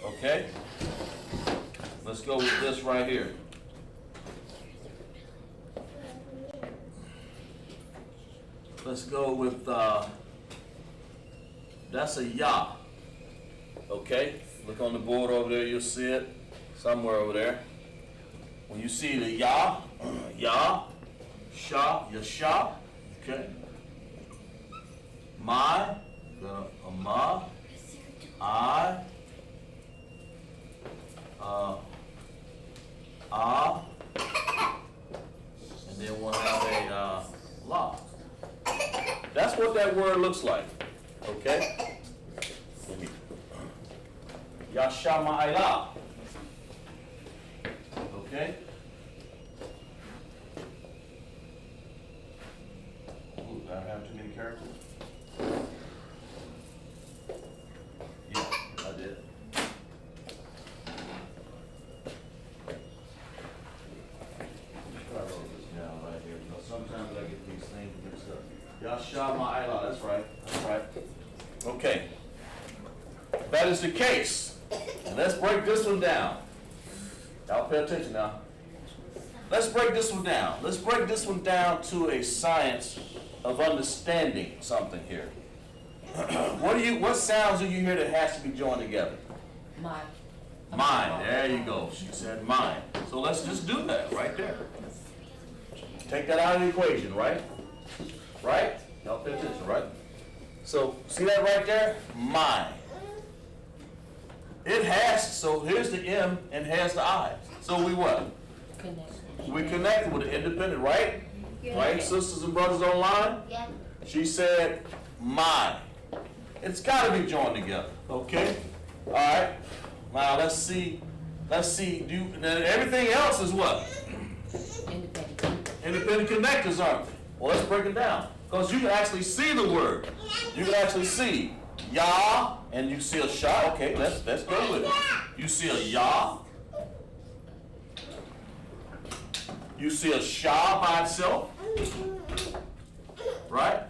[SPEAKER 1] Okay? Let's go with this right here. Let's go with, that's a Yah. Okay? Look on the board over there, you'll see it. Somewhere over there. When you see the Yah, Yah, Shah, Yasha, okay? My, Ma, I, and then we'll have a La. That's what that word looks like. Okay? Yasha Ma'elah. Okay? Ooh, did I have too many characters? Yeah, I did. I wrote this down right here. You know, sometimes I get these things mixed up. Yasha Ma'elah, that's right. That's right. Okay. That is the case. And let's break this one down. Y'all pay attention now. Let's break this one down. Let's break this one down to a science of understanding something here. What sounds do you hear that has to be joined together?
[SPEAKER 5] Mind.
[SPEAKER 1] Mind. There you go. She said mind. So let's just do that right there. Take that out of the equation, right? Right? Y'all pay attention, right? So see that right there? Mind. It has, so here's the M and has the I. So we what?
[SPEAKER 5] Connected.
[SPEAKER 1] We connected with the independent, right?
[SPEAKER 3] Yeah.
[SPEAKER 1] Right, sisters and brothers online?
[SPEAKER 3] Yeah.
[SPEAKER 1] She said, mind. It's got to be joined together, okay? All right. Now let's see. Now everything else is what?
[SPEAKER 5] Independent.
[SPEAKER 1] Independent connectors, aren't they? Well, let's break it down. Because you can actually see the word. You can actually see Yah, and you see a Shah. Okay, let's go with it. You see a Yah. You see a Shah by itself. Right?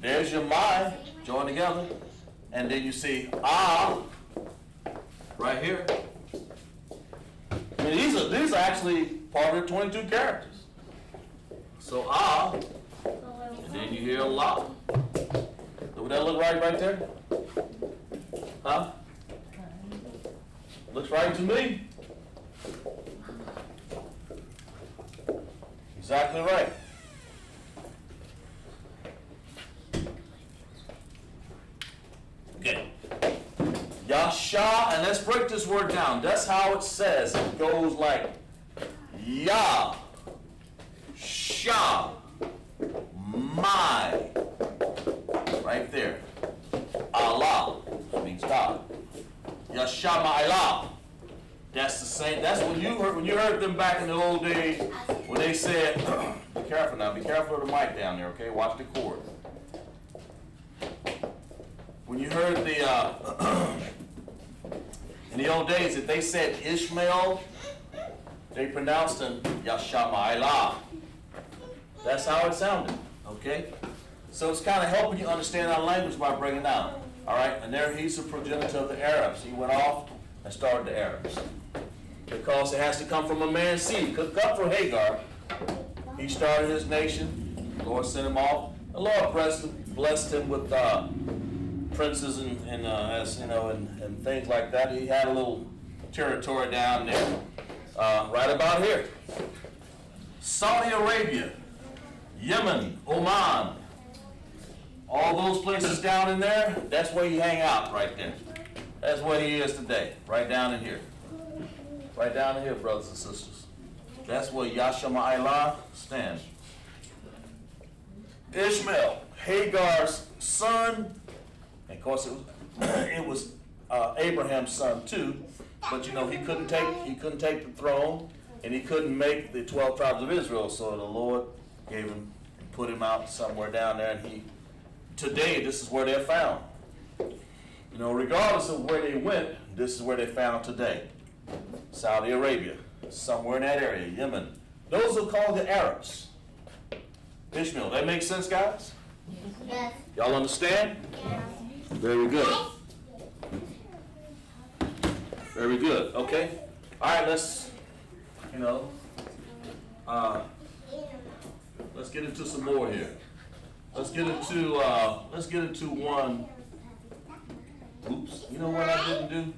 [SPEAKER 1] There's your mind joined together. And then you see Ah right here. I mean, these are actually part of the 22 characters. So Ah, and then you hear La. Would that look right there? Huh? Looks right to me. Exactly right. Okay. Yasha, and let's break this word down. That's how it says. It goes like Yah, Shah, My. Right there. Allah means God. Yasha Ma'elah. That's the same. That's when you heard them back in the old days when they said, be careful now, be careful of the mic down there, okay? Watch the cord. When you heard the in the old days, if they said Ishmael, they pronounced him Yashama'ila. That's how it sounded, okay? So it's kind of helping you understand our language by breaking down, all right? And there he's the progenitor of the Arabs. He went off and started the Arabs. Because it has to come from a man's seed. It could come from Hagar. He started his nation. The Lord sent him off. The Lord blessed him with princes and as you know, and things like that. He had a little territory down there, right about here. Saudi Arabia, Yemen, Oman, all those places down in there, that's where he hang out right there. That's where he is today, right down in here. Right down in here, brothers and sisters. That's where Yashama'ila stands. Ishmael, Hagar's son, and of course it was Abraham's son too, but you know he couldn't take the throne, and he couldn't make the 12 tribes of Israel, so the Lord gave him, put him out somewhere down there, and today this is where they're found. You know, regardless of where they went, this is where they found today. Saudi Arabia, somewhere in that area, Yemen. Those are called the Arabs. Ishmael, that makes sense, guys?
[SPEAKER 3] Yes.
[SPEAKER 1] Y'all understand? Very good. Very good. Okay. All right, let's get into some more here. Let's get into one. Oops. You know what I didn't do?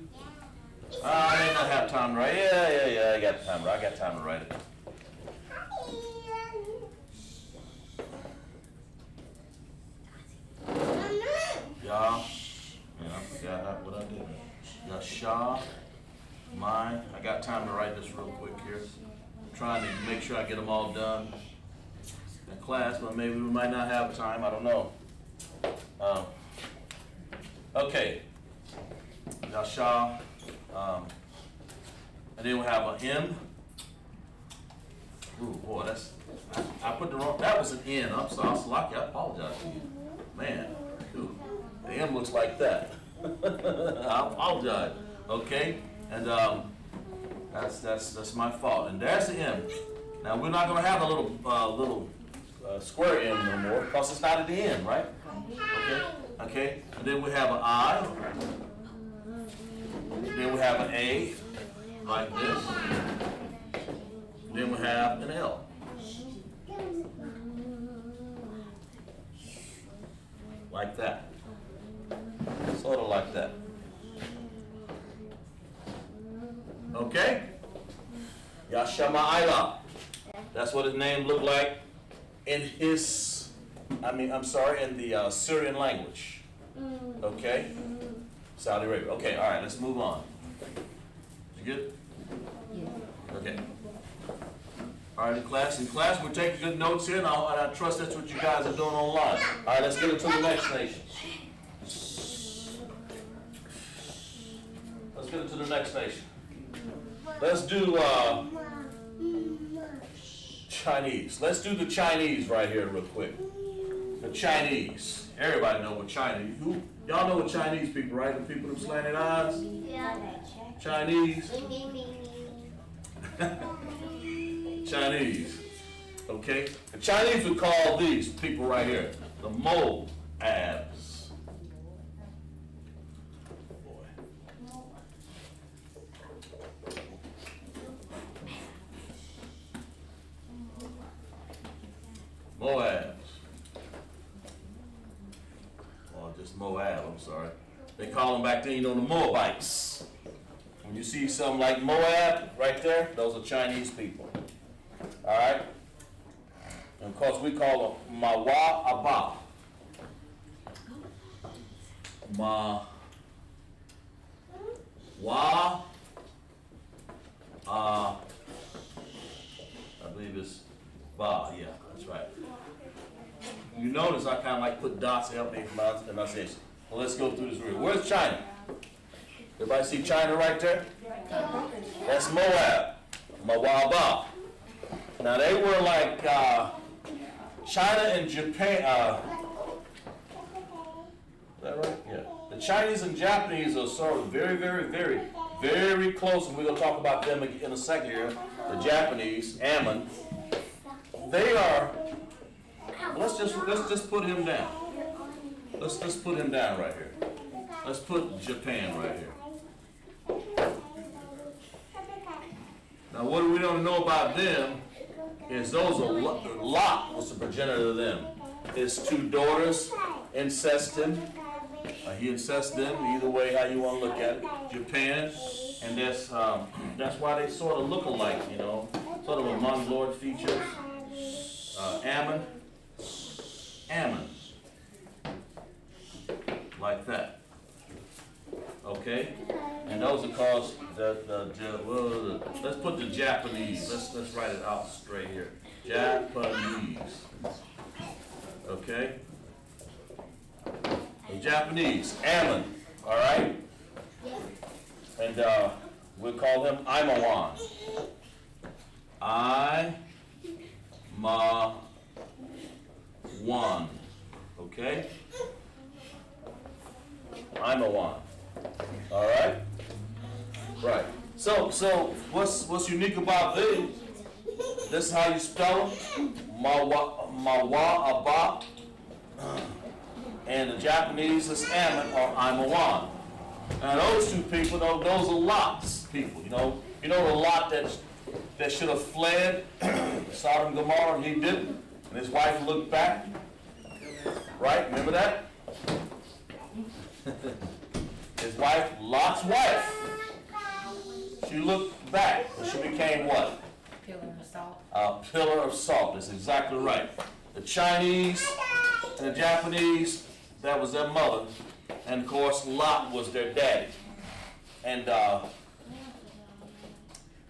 [SPEAKER 1] I did not have time to write. Yeah. I got time. I got time to write it. I forgot what I did. Yasha, mine. I got time to write this real quick here. I'm trying to make sure I get them all done in class, but maybe we might not have time. I don't know. Okay. Yasha. And then we have an M. Ooh, boy, I put the wrong, that was an N. I'm sorry, I apologize to you. Man, ooh, the M looks like that. I apologize. Okay, and that's my fault. And there's the M. Now we're not gonna have a little square M no more because it's not at the end, right? Okay. And then we have an I. Then we have an A, like this. Then we have an L. Like that. Sort of like that. Okay? Yashama'ila. That's what his name looked like in in the Syrian language. Okay? Saudi Arabia. Okay, all right, let's move on. You good?
[SPEAKER 5] Yeah.
[SPEAKER 1] Okay. All right, in class, we're taking good notes here, and I trust that's what you guys are doing online. All right, let's get into the next nation. Let's get into the next nation. Let's do Chinese. Let's do the Chinese right here real quick. The Chinese. Everybody know what Chinese. Y'all know what Chinese people, right? The people with slanted eyes.
[SPEAKER 3] Yeah.
[SPEAKER 1] Chinese.
[SPEAKER 3] Me.
[SPEAKER 1] Chinese. Okay? The Chinese would call these people right here the Moabs. Boy. Moabs. Or just Moab, I'm sorry. They call them back then, the Moabites. When you see something like Moab right there, those are Chinese people. All right? And of course, we call them Mawa'aba. I believe it's Ba, yeah, that's right. You notice I kind of like put dots to help me pronunciation. Well, let's go through this real. Where's China? Everybody see China right there? That's Moab. Mawaba. Now they were like China and Japan. Is that right? Yeah. The Chinese and Japanese are sort of very, very, very, very close, and we're gonna talk about them in a second here. The Japanese, Ammon. They are. Let's just put him down. Let's put him down right here. Let's put Japan right here. Now, what we don't know about them is those are Lot was the progenitor of them. His two daughters incest him. He incests them, either way how you want to look at it. Japan, and that's why they sort of look alike, you know, sort of a Mongoloid feature. Ammon, like that. Okay, and those are called let's put the Japanese. Let's write it out straight here. Japanese. Okay. The Japanese, Ammon, all right? And we'll call him Imawan. Imawan, okay? Imawan, all right? Right. So what's unique about these? This is how you spell them. Mawa'aba. And the Japanese is Ammon or Imawan. Now those two people, those are Lot's people. You know the Lot that should have fled Sodom and Gomorrah, and he didn't. And his wife looked back. Right? Remember that? His wife, Lot's wife. She looked back, and she became what?
[SPEAKER 4] Pillar of salt.
[SPEAKER 1] A pillar of salt. That's exactly right. The Chinese and the Japanese, that was their mother, and of course Lot was their daddy. And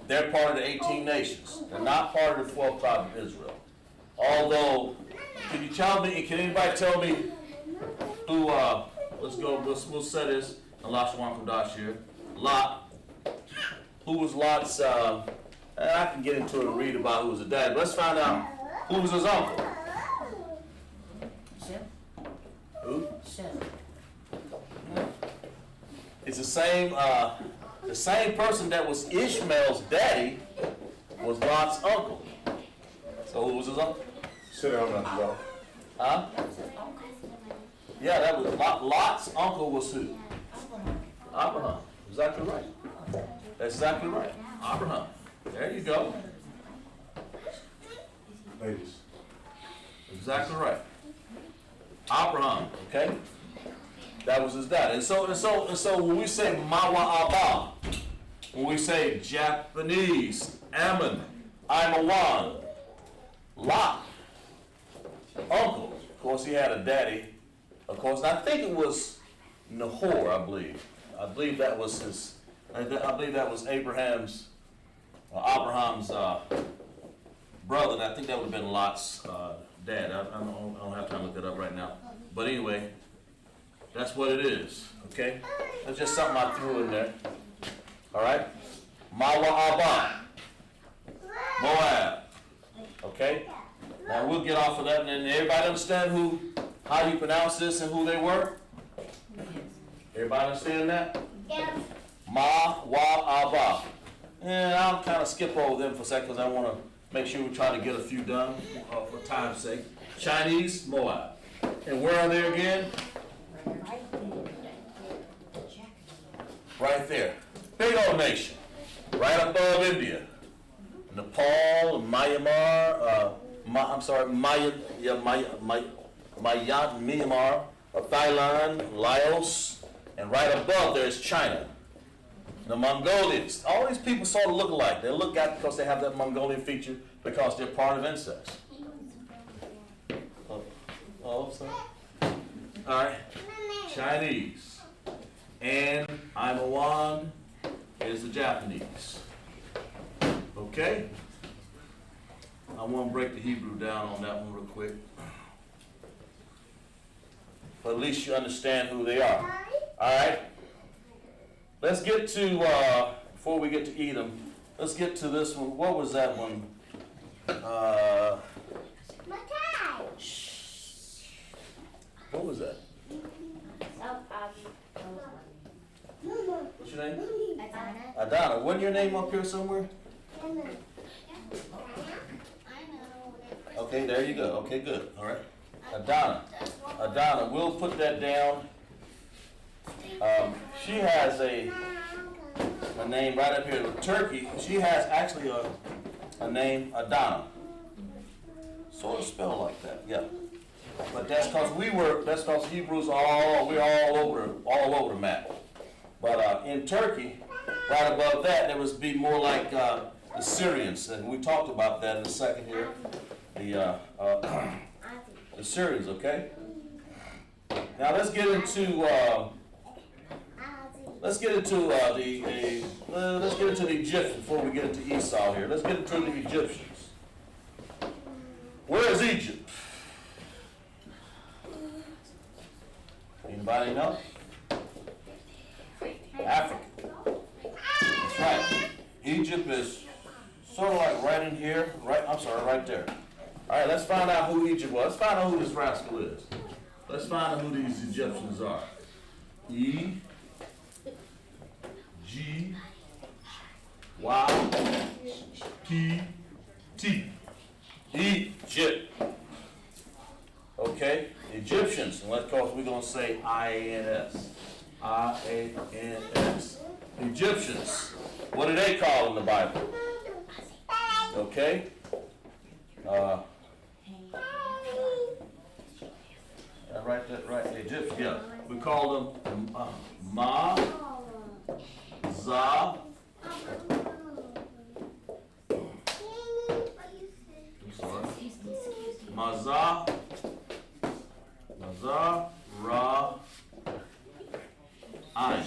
[SPEAKER 1] they're part of the 18 nations. They're not part of the 12 tribes of Israel. Although, can anybody tell me who, we'll say this in Lashawan Qadash here. Lot, who was Lot's, I can get into it and read about who was his dad, but let's find out who was his uncle.
[SPEAKER 5] Shem.
[SPEAKER 1] Who?
[SPEAKER 5] Shem.
[SPEAKER 1] It's the same person that was Ishmael's daddy was Lot's uncle. So who was his uncle?
[SPEAKER 2] Sit down, Dr. Law.
[SPEAKER 1] Huh? Yeah, that was Lot's uncle was who? Abraham. Exactly right. That's exactly right. Abraham. There you go.
[SPEAKER 2] Ladies.
[SPEAKER 1] Exactly right. Abraham, okay? That was his dad. And so when we say Mawa Abba, when we say Japanese, Ammon, Imawan, Lot, uncle, of course he had a daddy, of course, and I think it was Nahor, I believe. I believe that was Abraham's brother, and I think that would have been Lot's dad. I don't have time to look that up right now. But anyway, that's what it is, okay? That's just something I threw in there. All right? Mawa Abba, Moab, okay? Now we'll get off of that, and then everybody understand how you pronounce this and who they were? Everybody understand that?
[SPEAKER 3] Yeah.
[SPEAKER 1] Mawa Abba. And I'll kind of skip over them for a second because I want to make sure we try to get a few done for time's sake. Chinese, Moab. And where are they again? Right there. Big old nation. Right above India. Nepal, Myanmar, Myanmar, Thailand, Laos, and right above there is China. The Mongolians. All these people sort of look alike. They look at because they have that Mongolian feature because they're part of incest. Sorry. All right. Chinese. And Imawan is the Japanese. Okay? I want to break the Hebrew down on that one real quick. But at least you understand who they are. All right? Let's get to, before we get to Edom, let's get to this one. What was that one? What was that? What's your name?
[SPEAKER 3] Adana.
[SPEAKER 1] Adana. Wasn't your name up here somewhere?
[SPEAKER 3] I know.
[SPEAKER 1] Okay, there you go. Okay, good. All right. Adana. Adana, we'll put that down. She has a name right up here. Turkey, she has actually a name, Adana. Sort of spelled like that, yeah. But that's because Hebrews we're all over the map. But in Turkey, right above that, there was be more like the Syrians, and we talked about that in a second here. The Syrians, okay? Now let's get into the Egyptians before we get into Esau here. Let's get into the Egyptians. Where is Egypt? Anybody know? Africa. That's right. Egypt is sort of like right in here, right there. All right, let's find out who Egypt was. Let's find out who this rascal is. Let's find out who these Egyptians are. E, G, Y, P, T. Egypt. Okay, Egyptians. And let's call we're going to say I-A-N-S. I-A-N-S. Egyptians. What do they call in the Bible? Okay. Right, Egypt, yeah. We call them Ma, Za, Maza, Ra, Ain.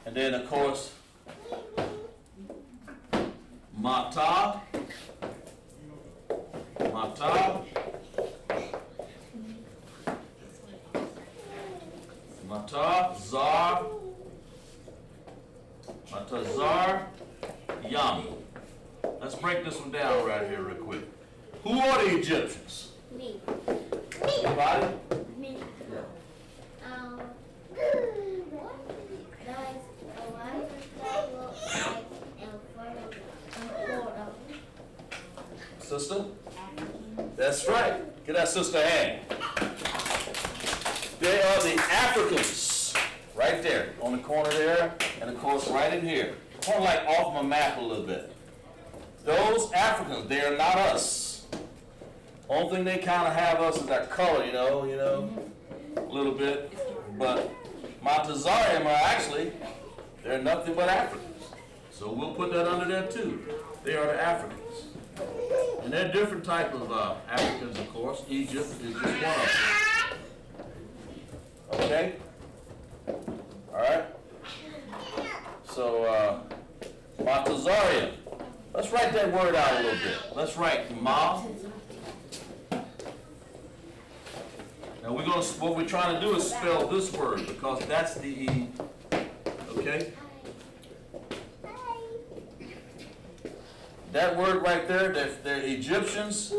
[SPEAKER 1] And then, of course, Mata, Zar, Yam. Let's break this one down right here real quick. Who are the Egyptians?
[SPEAKER 3] Me.
[SPEAKER 1] Anybody?
[SPEAKER 3] Me.
[SPEAKER 1] Yeah. Sister? That's right. Get that sister a hand. They are the Africans. Right there, on the corner there, and of course right in here. Kind of like off my map a little bit. Those Africans, they are not us. Only thing they kind of have us is that color, you know, a little bit. But Montezarium are actually, they're nothing but Africans. So we'll put that under there too. They are the Africans. And there are different types of Africans, of course. Egypt is just one of them. Okay? All right? So, Montezarium. Let's write that word out a little bit. Let's write Ma. Now what we're trying to do is spell this word because that's the E. Okay? That word right there, they're Egyptians.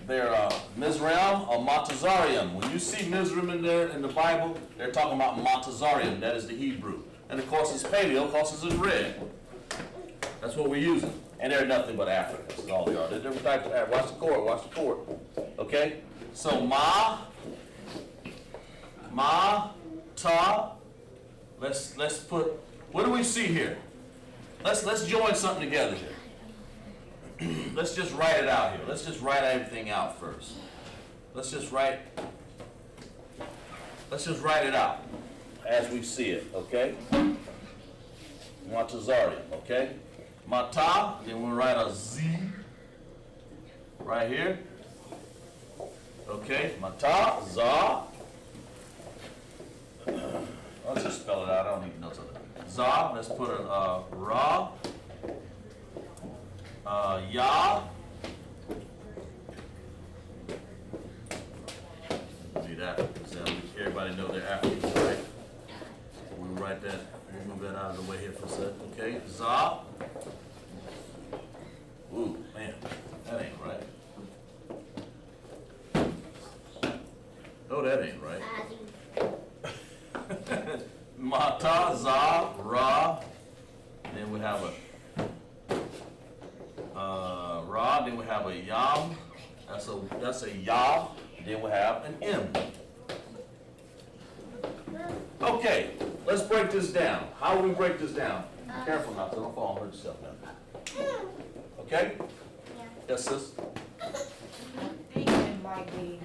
[SPEAKER 1] They're Mizraim or Montezarium. When you see Mizraim in there in the Bible, they're talking about Montezarium. That is the Hebrew. And of course it's paleo because it's in red. That's what we're using. And they're nothing but Africans. That's all they are. They're different types of Africans. Watch the chord. Okay? So Ta. Let's put, what do we see here? Let's join something together here. Let's just write it out here. Let's just write everything out first. Let's just write it out as we see it, okay? Montezarium, okay? Mata, then we'll write a Z right here. Okay, Mata, Za. Let's just spell it out. I don't need notes of it. Za, let's put a Ra. Ya. Need Africans. Everybody know they're Africans, right? We'll write that. We'll move that out of the way here for a second. Okay. Za. Ooh, man, that ain't right. No, that ain't right. Ra, then we have a Ra, then we have a Yam, that's a Yah, then we have an M. Okay, let's break this down. How do we break this down? Be careful not to, don't fall and hurt yourself now. Okay? Yes, sis?
[SPEAKER 5] I think it might be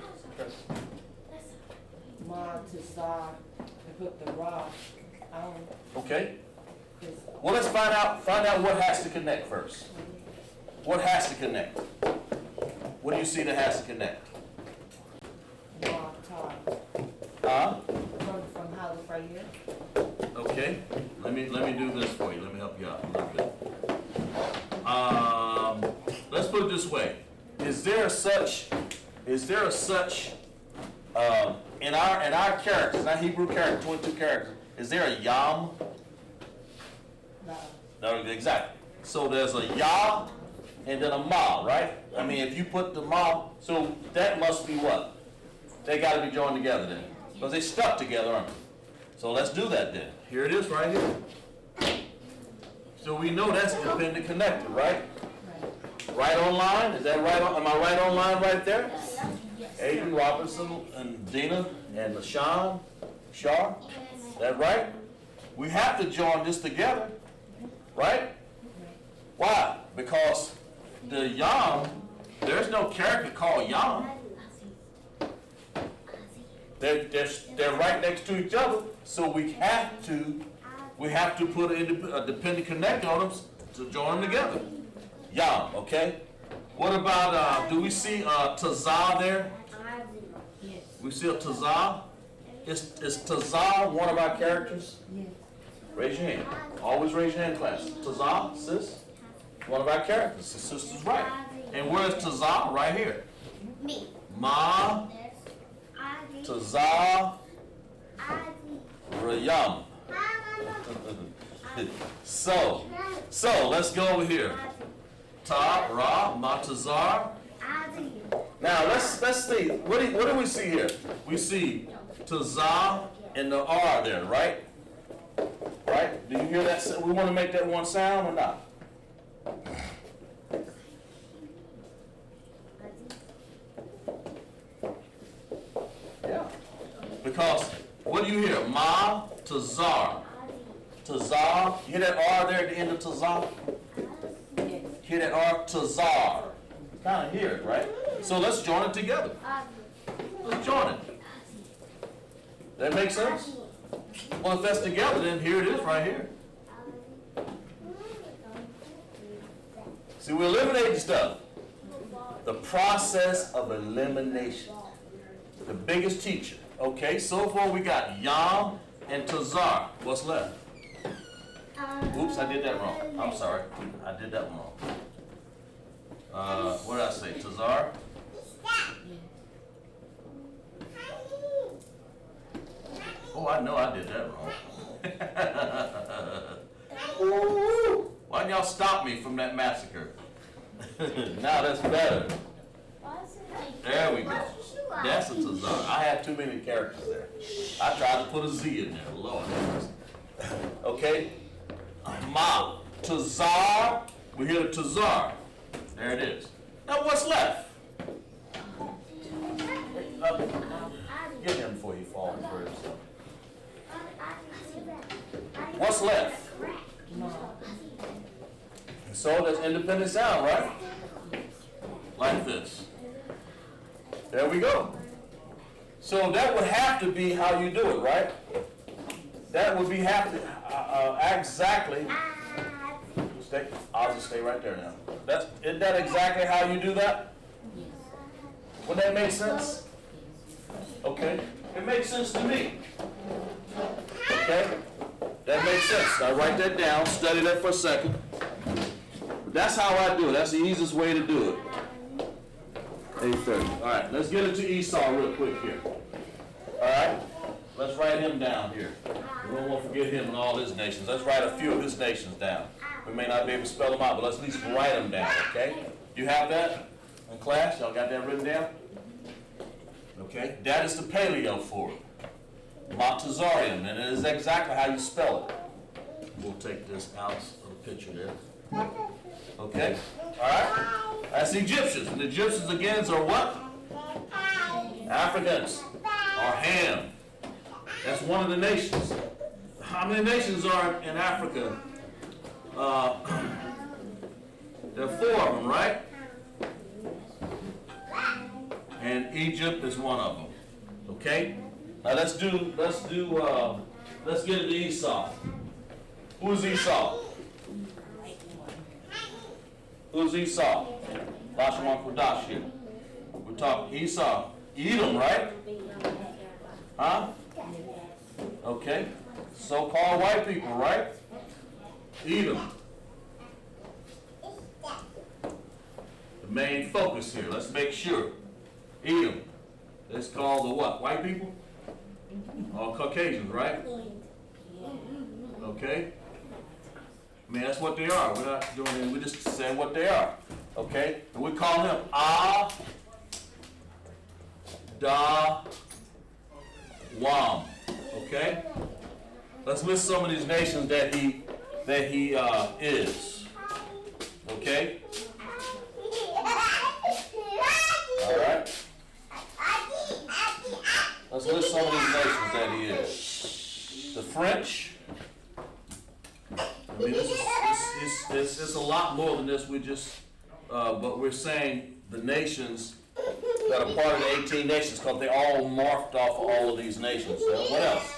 [SPEAKER 5] Ma to Za to put the Ra on.
[SPEAKER 1] Okay.
[SPEAKER 5] 'Cause
[SPEAKER 1] Well, let's find out what has to connect first. What has to connect? What do you see that has to connect?
[SPEAKER 5] Ma Tar.
[SPEAKER 1] Huh?
[SPEAKER 5] From Hollis right here.
[SPEAKER 1] Okay. Let me do this for you. Let me help you out a little bit. Let's put it this way. Is there a such in our characters, our Hebrew characters, 22 characters, is there a Yam?
[SPEAKER 5] No.
[SPEAKER 1] No, exactly. So there's a Yah and then a Ma, right? I mean, if you put the Ma, so that must be what? They got to be joined together then, because they stuck together, aren't they? So let's do that then. Here it is right here. So we know that's dependent connected, right? Right on line? Is that right? Am I right on line right there? Aiden Robinson and Dina and Lashawan, Shar. Is that right? We have to join this together, right? Why? Because the Yam, there's no character called Yam. They're right next to each other, so we have to put a dependent connector on them to join them together. Yam, okay? What about, do we see Tazah there?
[SPEAKER 5] Yes.
[SPEAKER 1] We see a Tazah? Is Tazah one of our characters?
[SPEAKER 5] Yes.
[SPEAKER 1] Raise your hand. Always raise your hand, class. Tazah, sis? One of our characters. The sister's right. And where's Tazah? Right here.
[SPEAKER 3] Me.
[SPEAKER 1] Ma, Tazah, Rayam. So let's go over here. Ta, Ra, Matazar. Now let's see. What do we see here? We see Tazah and the R there, right? Right? Do you hear that? We want to make that one sound or not? Yeah. Because what do you hear? Ma, Tazar. Tazar. You hear that R there at the end of Tazar?
[SPEAKER 5] Yes.
[SPEAKER 1] Hear that R? Tazar. Kind of hear it, right? So let's join it together. Let's join it. That make sense? Well, if that's together, then here it is right here. See, we're eliminating stuff. The process of elimination. The biggest teacher. Okay, so far we got Yam and Tazar. What's left? Oops, I did that wrong. I'm sorry. I did that one wrong. What did I say? Tazar? Oh, I know I did that wrong. Why didn't y'all stop me from that massacre? Now that's better. There we go. That's a Tazar. I had too many characters there. I tried to put a Z in there. Lord. Okay? Ma. Tazar. We hear the Tazar. There it is. Now what's left? Get him before he falls for himself. What's left? So there's independent sound, right? Like this. There we go. So that would have to be how you do it, right? That would be exactly. I'll just stay right there now. Isn't that exactly how you do that? Would that make sense? Okay. It makes sense to me. Okay? That makes sense. Now write that down. Study that for a second. That's how I do it. That's the easiest way to do it. 8:30. All right, let's get into Esau real quick here. All right? Let's write him down here. We don't want to forget him and all his nations. Let's write a few of his nations down. We may not be able to spell them out, but let's at least write them down, okay? You have that in class? Y'all got that written down? Okay? That is the paleo for it. Montazarian, and it is exactly how you spell it. take this out of the picture there. Okay? Alright? That's the Egyptians. And the Egyptians again are what? Africans. Or Ham. That's one of the nations. How many nations are in Africa? There are 4 of them, right? And Egypt is one of them. Okay? Now let's get into Esau. Who's Esau? Who's Esau? Lashawan Qadash here. We're talking Esau. Edom, right? Huh? Okay. So-called white people, right? Edom. The main focus here. Let's make sure. Edom. It's called the what? White people? All Caucasians, right? Okay? I mean, that's what they are. We're not doing it. We're just saying what they are. Okay? And we call them Wam. Okay? Let's list some of these nations that he is. Okay? All right? Let's list some of these nations that he is. The French. I mean, it's a lot more than this. We just, but we're saying the nations that are part of the 18 nations because they all morphed off all of these nations. What else?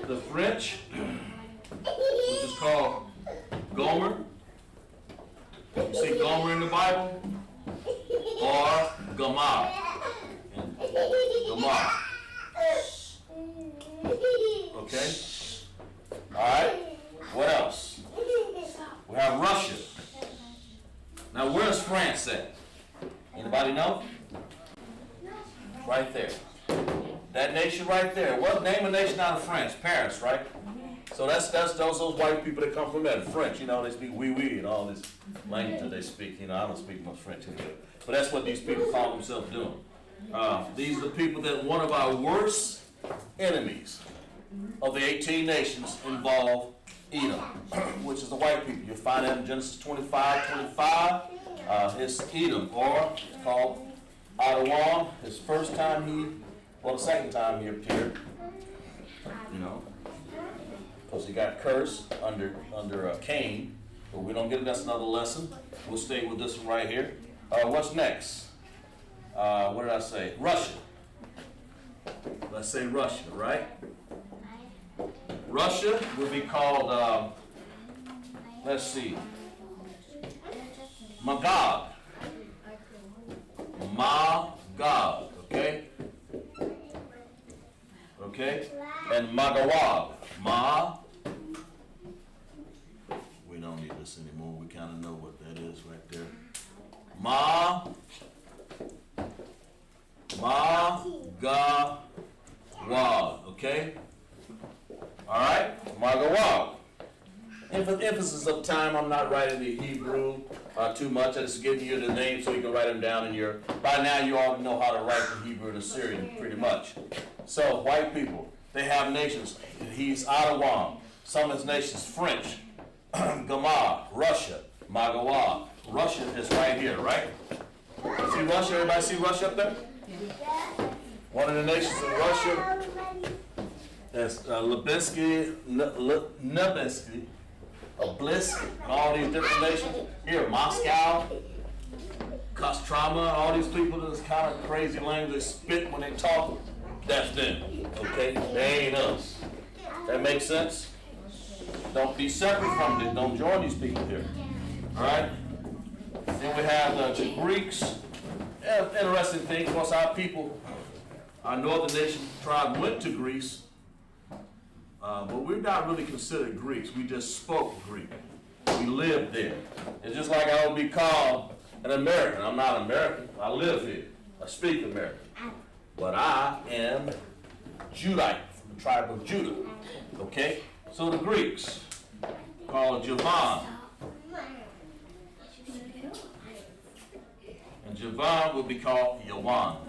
[SPEAKER 1] The French, which is called Gomer. You see Gomer in the Bible? Or Gomer. Gomer. Okay? Alright? What else? We have Russia. Now where's France at? Anybody know? Right there. That nation right there. What name a nation out of France? Paris, right? So that's those white people that come from there. The French, you know, they speak oui and all this language that they speak. You know, I don't speak much French anyway. But that's what these people call themselves doing. These are the people that one of our worst enemies of the 18 nations involve Edom, which is the white people. You'll find that in Genesis 25. It's Edom, or it's called Adawan. His first time the second time he appeared, you know, because he got cursed under Cain. But we don't get it. That's another lesson. We'll stay with this one right here. What's next? What did I say? Russia. Let's say Russia, right? Russia would be called, let's see, Magog. Magog, okay? Okay? And Magawag. We don't need this anymore. We kind of know what that is right there. Magawag, okay? All right? Magawag. And for the emphasis of time, I'm not writing the Hebrew too much. I'm just giving you the name so you can write them down in your... By now, you all know how to write the Hebrew and Assyrian pretty much. So, white people, they have nations. He's Adawan. Some of his nations, French, Gomer, Russia, Magawag. Russia is right here, right? See Russia? Everybody see Russia up there? One of the nations in Russia is Lubinsky, Nubisky, Oblisk, and all these different nations. Here, Moscow, Kostroma, all these people, this kind of crazy language they spit when they talk, that's them, okay? They ain't us. That makes sense? Don't be separate from them. Don't join these people here, all right? Then we have the Greeks. Yeah, interesting thing, of course, our people, our northern nation tribe went to Greece, but we're not really considered Greeks. We just spoke Greek. We lived there. It's just like I would be called an American. I'm not American. I live here. I speak American. But I am Judite, from the tribe of Judah. Okay? So the Greeks, called Javan. And Javan would be called Yawan.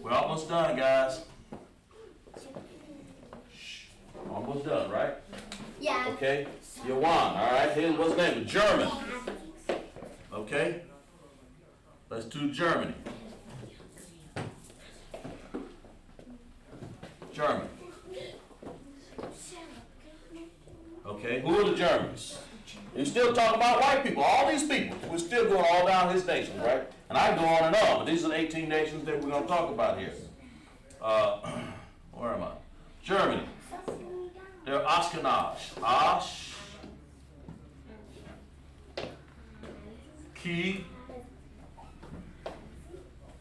[SPEAKER 1] We're almost done, guys. Okay, Yawan. All right, here's what's the name? German. Okay, let's do Germany. Germany. Okay, who are the Germans? You're still talking about white people, all these people. We're still going all down his nations, right? And I go on and on, but these are the 18 nations that we're going to talk about here. Where am I? Germany. They're Ashkenaz.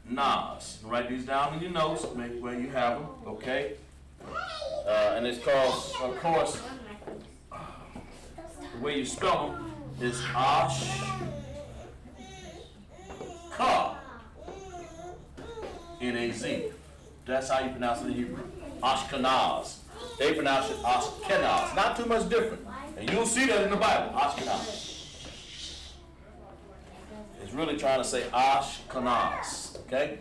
[SPEAKER 1] Nas. Write these down in your notes, make where you have them, okay? And it's called, of course, the way you spell them is N-A-Z. That's how you pronounce it in Hebrew. Ashkenaz. They pronounce it Ashkenaz. Not too much different. And you'll see that in the Bible, Ashkenaz. It's really trying to say Ashkenaz. Okay?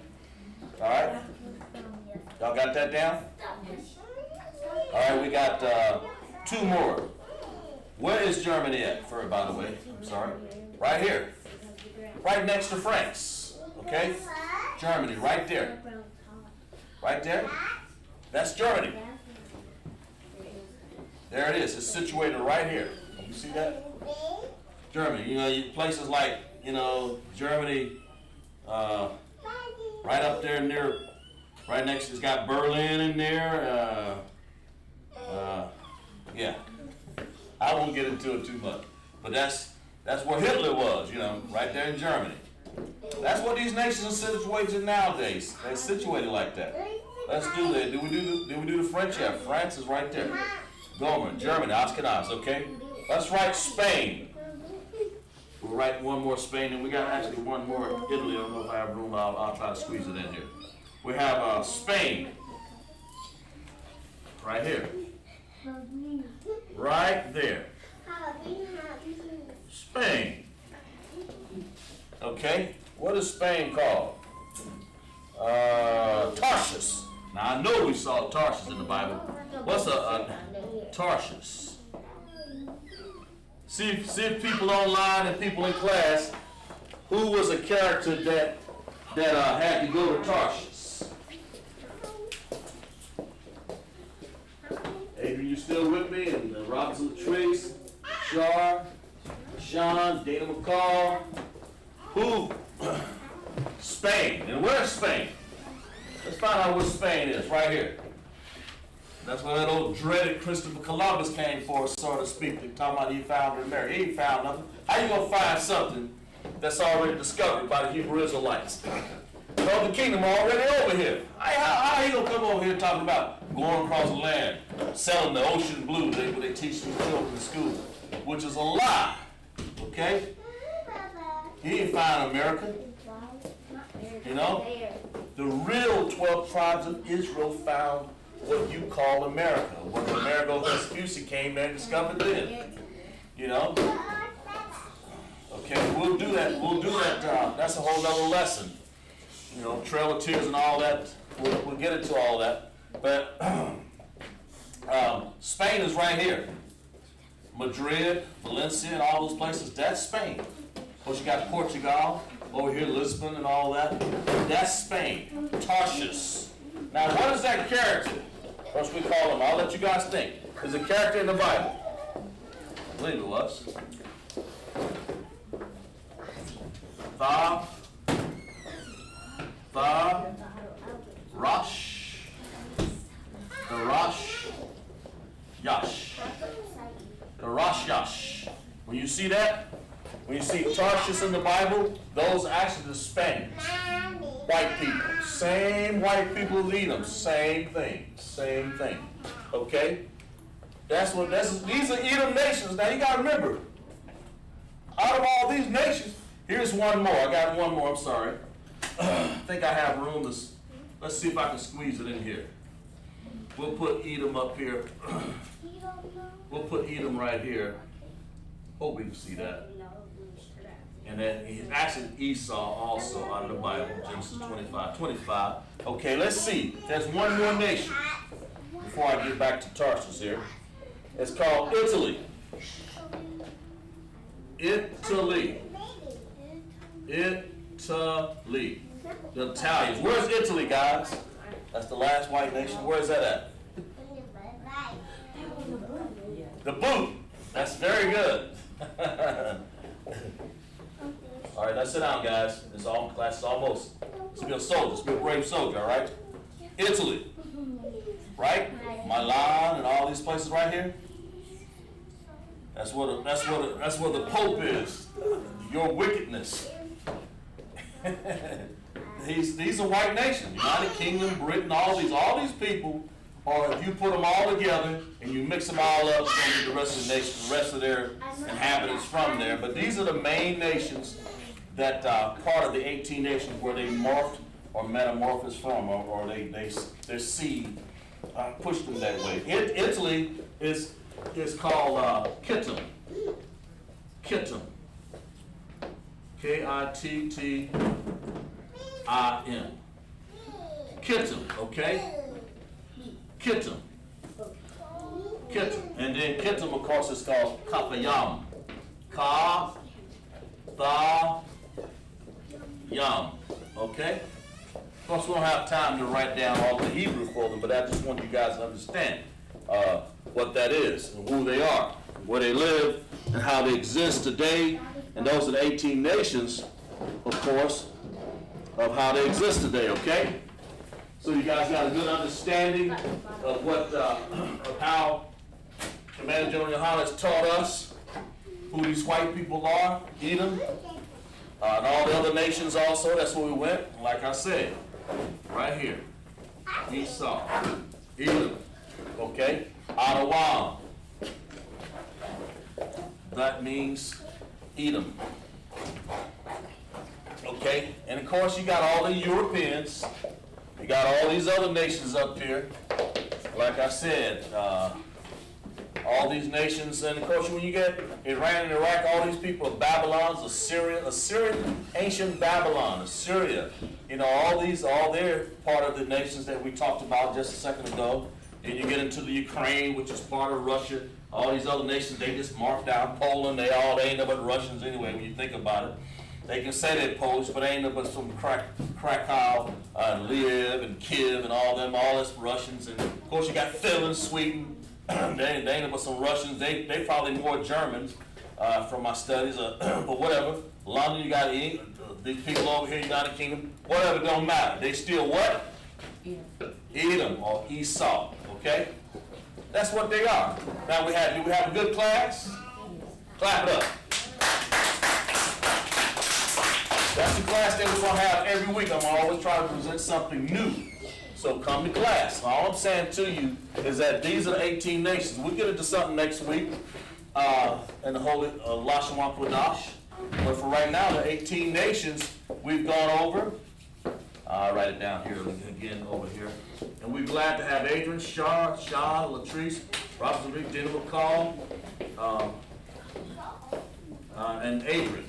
[SPEAKER 1] All right? Y'all got that down? All right, we got 2 more. Where is Germany at, by the way? I'm sorry. Right here. Right next to France. Okay? Germany, right there. Right there. That's Germany. There it is. It's situated right here. You see that? Germany. You know, places like, Germany, right up there near, right next, it's got Berlin in there. Yeah. I won't get into it too much. But that's where Hitler was, right there in Germany. That's what these nations are situated nowadays. They're situated like that. Let's do that. Did we do the French? Yeah, France is right there. Gomer, Germany, Ashkenaz, okay? Let's write Spain. We'll write one more Spain, and we got actually one more Italy. I don't know if I have room. I'll try to squeeze it in here. We have Spain. Right here. Right there. Spain. Okay, what is Spain called? Tarshish. Now I know we saw Tarshish in the Bible. What's a Tarshish? See if people online and people in class, who was a character that had to go to Tarshish? Adrian, you still with me? And Robinson Latrice, Shar, Sean, Dana McCall. Who? Spain. And where's Spain? Let's find out where Spain is, right here. That's where that old dreaded Christopher Columbus came for, so to speak. They're talking about he found America. He ain't found nothing. How you gonna find something that's already discovered by the Hebrew Israelites? The kingdom already over here. How you gonna come over here talking about going across the land, selling the ocean blue that they teach these children in school, which is a lie. Okay? He ain't found America. The real 12 tribes of Israel found what you call America. When Amerigo Vespucci came there and discovered then. Okay, we'll do that. That's a whole nother lesson. Trail of Tears and all that. We'll get into all that. But Spain is right here. Madrid, Valencia, and all those places, that's Spain. Of course, you got Portugal, over here, Lisbon and all that. That's Spain. Tarshish. Now, what is that character? First we call him. I'll let you guys think. There's a character in the Bible. I believe it was. Yash. When you see that, when you see Tarshish in the Bible, those are actually the Spaniards. White people. Same white people as Edom. Same thing. Okay? These are Edom nations. Now you gotta remember, out of all these nations, here's one more. I got one more, I'm sorry. I think I have room to, let's see if I can squeeze it in here. We'll put Edom up here. We'll put Edom right here. Hope we can see that. And then he's actually Esau also out of the Bible, Genesis 25. Okay, let's see. There's one more nation before I get back to Tarshish here. It's called Italy. Italy. Italy. The Italians. Where's Italy, guys? That's the last white nation. Where is that at? The boot. That's very good. All right, let's sit down, guys. It's all class is almost. Let's be a soldier. Let's be a brave soldier. All right. Italy. Right? Milan and all these places right here. That's where the Pope is. Your wickedness. These are white nations. United Kingdom, Britain, all these people, or if you put them all together and you mix them all up, it's going to be the rest of the nation, the rest of their inhabitants from there. But these are the main nations that part of the 18 nations where they morphed or metamorphosed from, or their seed pushed them that way. Italy is called Kittim. Kittim. Kittim. Kittim, okay? Kittim. Kittim. And then Kittim, of course, is called Kapayam. Yam. Okay? Of course, we don't have time to write down all the Hebrew for them, but I just want you guys to understand what that is and who they are, where they live, and how they exist today. And those are the 18 nations, of course, of how they exist today, okay? So you guys got a good understanding of what, of how Commander General Yohana has taught us who these white people are, Edom, and all the other nations also. That's where we went. Like I said, right here, Esau, Edom, okay? Adawam, that means Edom. Okay, and of course you got all the Europeans, you got all these other nations up here. Like I said, all these nations, and of course when you get Iran and Iraq, all these people are Babylons, Assyria, ancient Babylon, Assyria. You know, all they're part of the nations that we talked about just a second ago. And you get into the Ukraine, which is part of Russia. All these other nations, they just marked out. Poland, they ain't no but Russians anyway, when you think about it. They can say they're Polish, but they ain't no but some Krakow, Lviv, and Kiev, and all them, all that's Russians. And of course you got Finland, Sweden. they ain't no but some Russians. They probably more Germans from my studies, but whatever. London, you got these people over here, United Kingdom. Whatever, don't matter. They still what? Edom or Esau. Okay? That's what they are. Now do we have a good class? Clap it up. That's the class that we're going to have every week. I'm always trying to present something new. So come to class. All I'm saying to you is that these are the 18 nations. We'll get into something next week in the holy Lashawan Qadash. But for right now, the 18 nations we've gone over. I'll write it down here again over here. And we're glad to have Adrian, Sean, Latrice, Robinson Reed, Dina McCall, and Adrian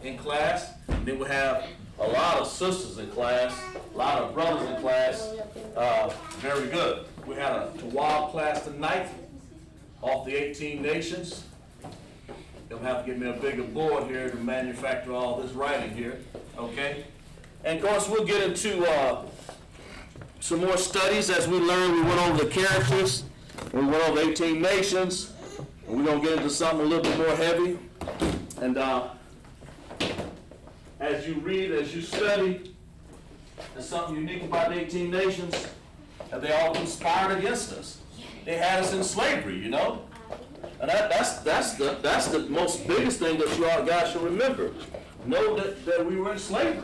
[SPEAKER 1] in class. And then we have a lot of sisters in class, a lot of brothers in class. Very good. We had a Tawab class tonight off the 18 nations. You'll have to get me a bigger board here to manufacture all this writing here, okay? And of course, we'll get into some more studies as we learn. We went over the characters, we went over 18 nations, and we're going to get into something a little bit more heavy. And as you read, as you study, there's something unique about the 18 nations, that they all conspired against us. They had us in slavery, you know? And that's the most biggest thing that you all guys should remember. Know that we were in slavery.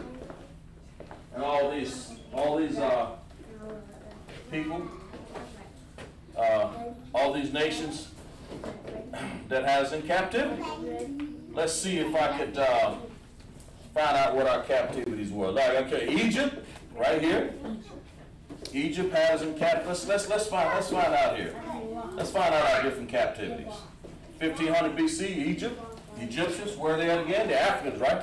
[SPEAKER 1] And all these people, all these nations that has in captivity. Let's see if I could find out what our captivities were. Like, okay, Egypt, right here. Egypt has in captivity. Let's find out here. Let's find out our different captivities. 1500 BC, Egypt. Egyptians, where are they at again? The Africans, right?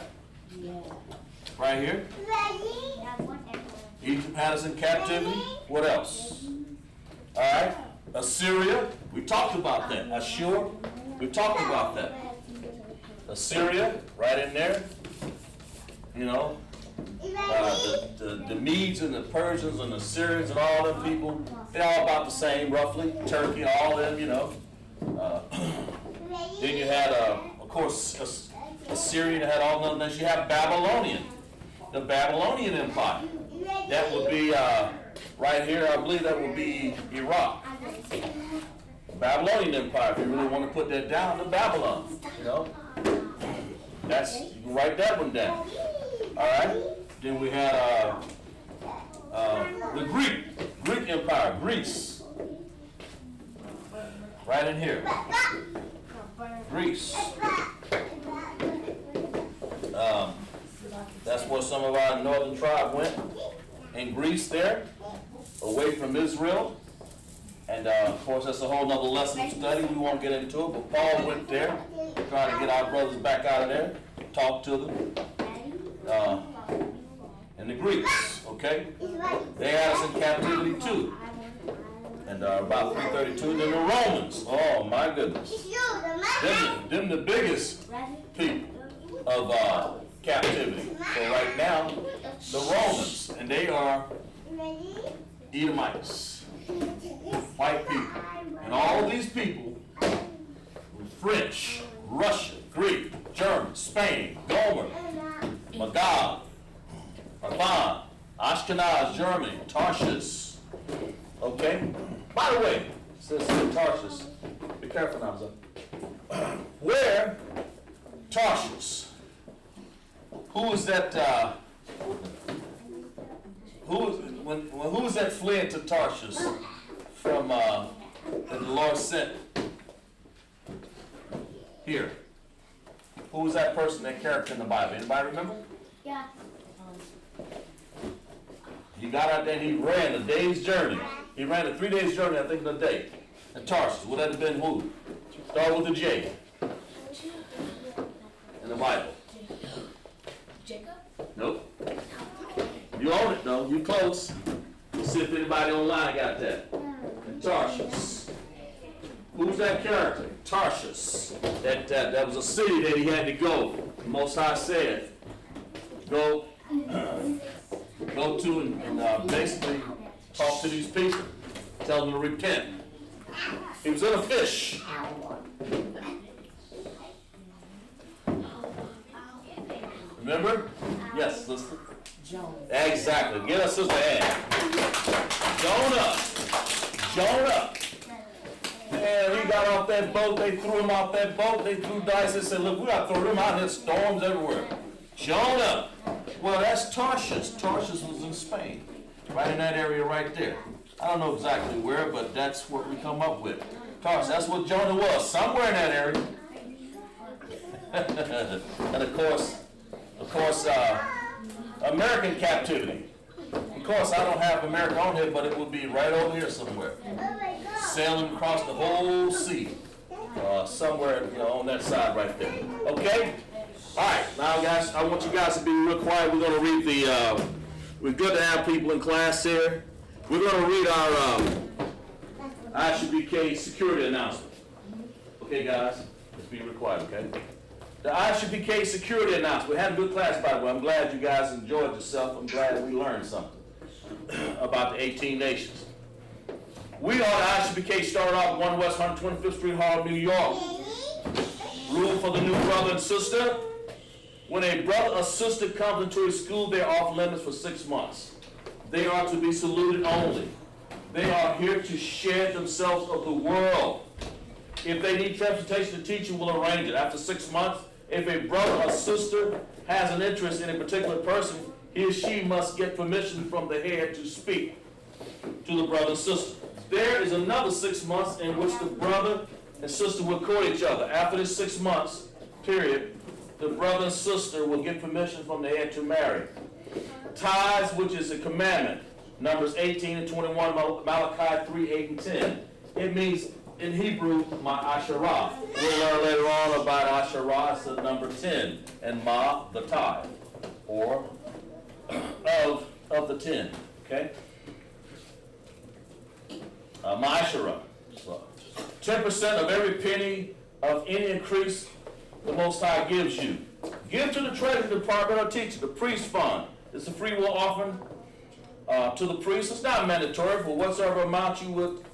[SPEAKER 1] Right here. Egypt had us in captivity. What else? All right. Assyria. We talked about that. Ashur. We talked about that. Assyria, right in there. You know, the Medes and the Persians and the Syrians and all them people, they're all about the same, roughly. Turkey, all them, you know. Then you had, of course, Assyrian had all them. Then you have Babylonian, the Babylonian Empire. That would be right here. I believe that would be Iraq. Babylonian Empire. If you really want to put that down, the Babylon. You know, that's you can write that one down. All right. Then we had the Greek Empire, Greece. Right in here. Greece. That's where some of our northern tribe went. In Greece there, away from Israel. And of course, that's a whole nother lesson of study. We won't get into it, but Paul went there, trying to get our brothers back out of there, talk to them. And the Greeks, okay? They had us in captivity too. And about 332, then the Romans. Oh my goodness. Them the biggest people of captivity. So right now, the Romans, and they are Edomites, white people. And all these people, French, Russian, Greek, German, Spain, Gomer, Magog, Avan, Ashkenaz, Germany, Tarshish. Okay? By the way, it says Tarshish. Be careful now, son. Where Tarshish? Who is that? Who was that fleeing to Tarshish from that the Lord sent here? Who was that person, that character in the Bible? Anybody remember?
[SPEAKER 3] Yeah.
[SPEAKER 1] He got out there and he ran a day's journey. He ran a 3 days journey, I think, in a day. In Tarshish. Would that have been who? Start with a J. In the Bible.
[SPEAKER 3] Jacob?
[SPEAKER 1] Nope. You own it though. You close. Let's see if anybody online got that. In Tarshish. Who's that character? Tarshish. That was a city that he had to go. The Most High said, go to and basically talk to these people. Tell them to repent. He was in a fish. Remember? Yes, sister.
[SPEAKER 4] Jonah.
[SPEAKER 1] Exactly. Get us sister Ann. Jonah. Man, he got off that boat. They threw him off that boat. They threw dice and said, look, we got to throw him out. There's storms everywhere. Jonah. Well, that's Tarshish. Tarshish was in Spain. Right in that area right there. I don't know exactly where, but that's what we come up with. Tarshish, that's what Jonah was. Somewhere in that area. And of course, American captivity. Of course, I don't have America on here, but it would be right over here somewhere. Sailing across the whole sea. Somewhere, on that side right there. Okay? All right, now guys, I want you guys to be real quiet. We're going to read the, we're good to have people in class here. We're going to read our Isupk security announcement. Okay, guys? Let's be real quiet, okay? The Isupk security announcement. We had a good class, by the way. I'm glad you guys enjoyed yourself. I'm glad we learned something about the 18 nations. We are the Isupk, started off 1 West 125th Street, Harlem, New York. Rule for the new brother and sister. When a brother or sister comes into a school, they are off limits for 6 months. They are to be saluted only. They are here to share themselves of the world. If they need transportation, the teacher will arrange it. After 6 months, if a brother or sister has an interest in a particular person, he or she must get permission from the head to speak to the brother and sister. There is another 6 months in which the brother and sister will court each other. After this 6 months period, the brother and sister will get permission from the head to marry. Tithes, which is a commandment, Numbers 18 and 21, Malachi 3, 8, and 10. It means in Hebrew, ma'asharah. We'll learn later on about asharah. It's the number 10, and ma, the tithe, or of the 10. Okay. Ma'asharah. 10% of every penny of any increase the Most High gives you. Give to the Treasury Department or teacher, the priest fund. It's a free will offering to the priest. It's not mandatory for whatsoever amount you would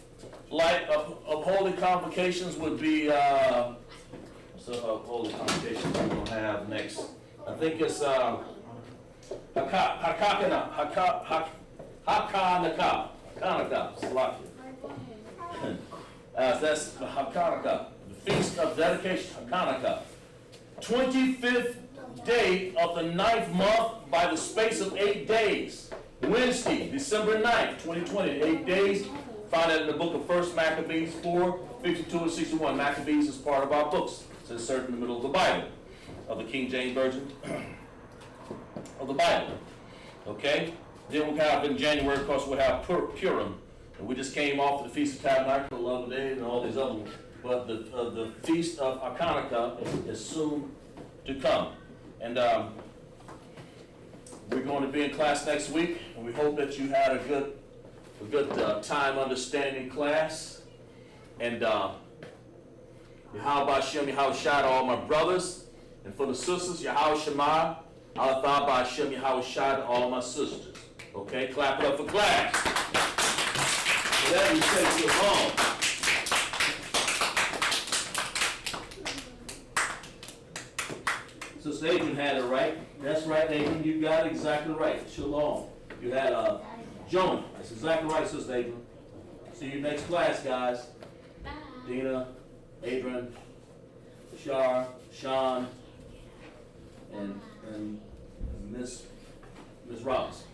[SPEAKER 1] like. Of holy convocations would be, so holy convocations we're going to have next. I think it's Hakanaka. That's Hakanaka, the Feast of Dedication, Hakanaka. 25th day of the 9th month by the space of 8 days. Wednesday, December 9th, 2020, 8 days. Find that in the book of 1 Maccabees 4, 52 and 61. Maccabees is part of our books. It's inserted in the middle of the Bible, of the King James Version of the Bible. Okay? Then we have in January, of course, we have Purim. And we just came off the Feast of Tabernacles, 11 days, and all these other ones. But the Feast of Hakanaka is soon to come. And we're going to be in class next week, and we hope that you had a good time understanding class. And Yahweh Hashem, Yahweh Shai to all my brothers, and for the sisters, Yahweh Shema, Alathah Hashem, Yahweh Shai to all my sisters. Okay, clap it up for class. So that you take you home. Sister Adrian had it right. That's right, Adrian. You got it exactly right. Shalom. You had Jonah. That's exactly right, Sister Adrian. See you next class, guys.
[SPEAKER 3] Bye.
[SPEAKER 1] Dina, Adrian, Shar, Sean, and Miss Roberts.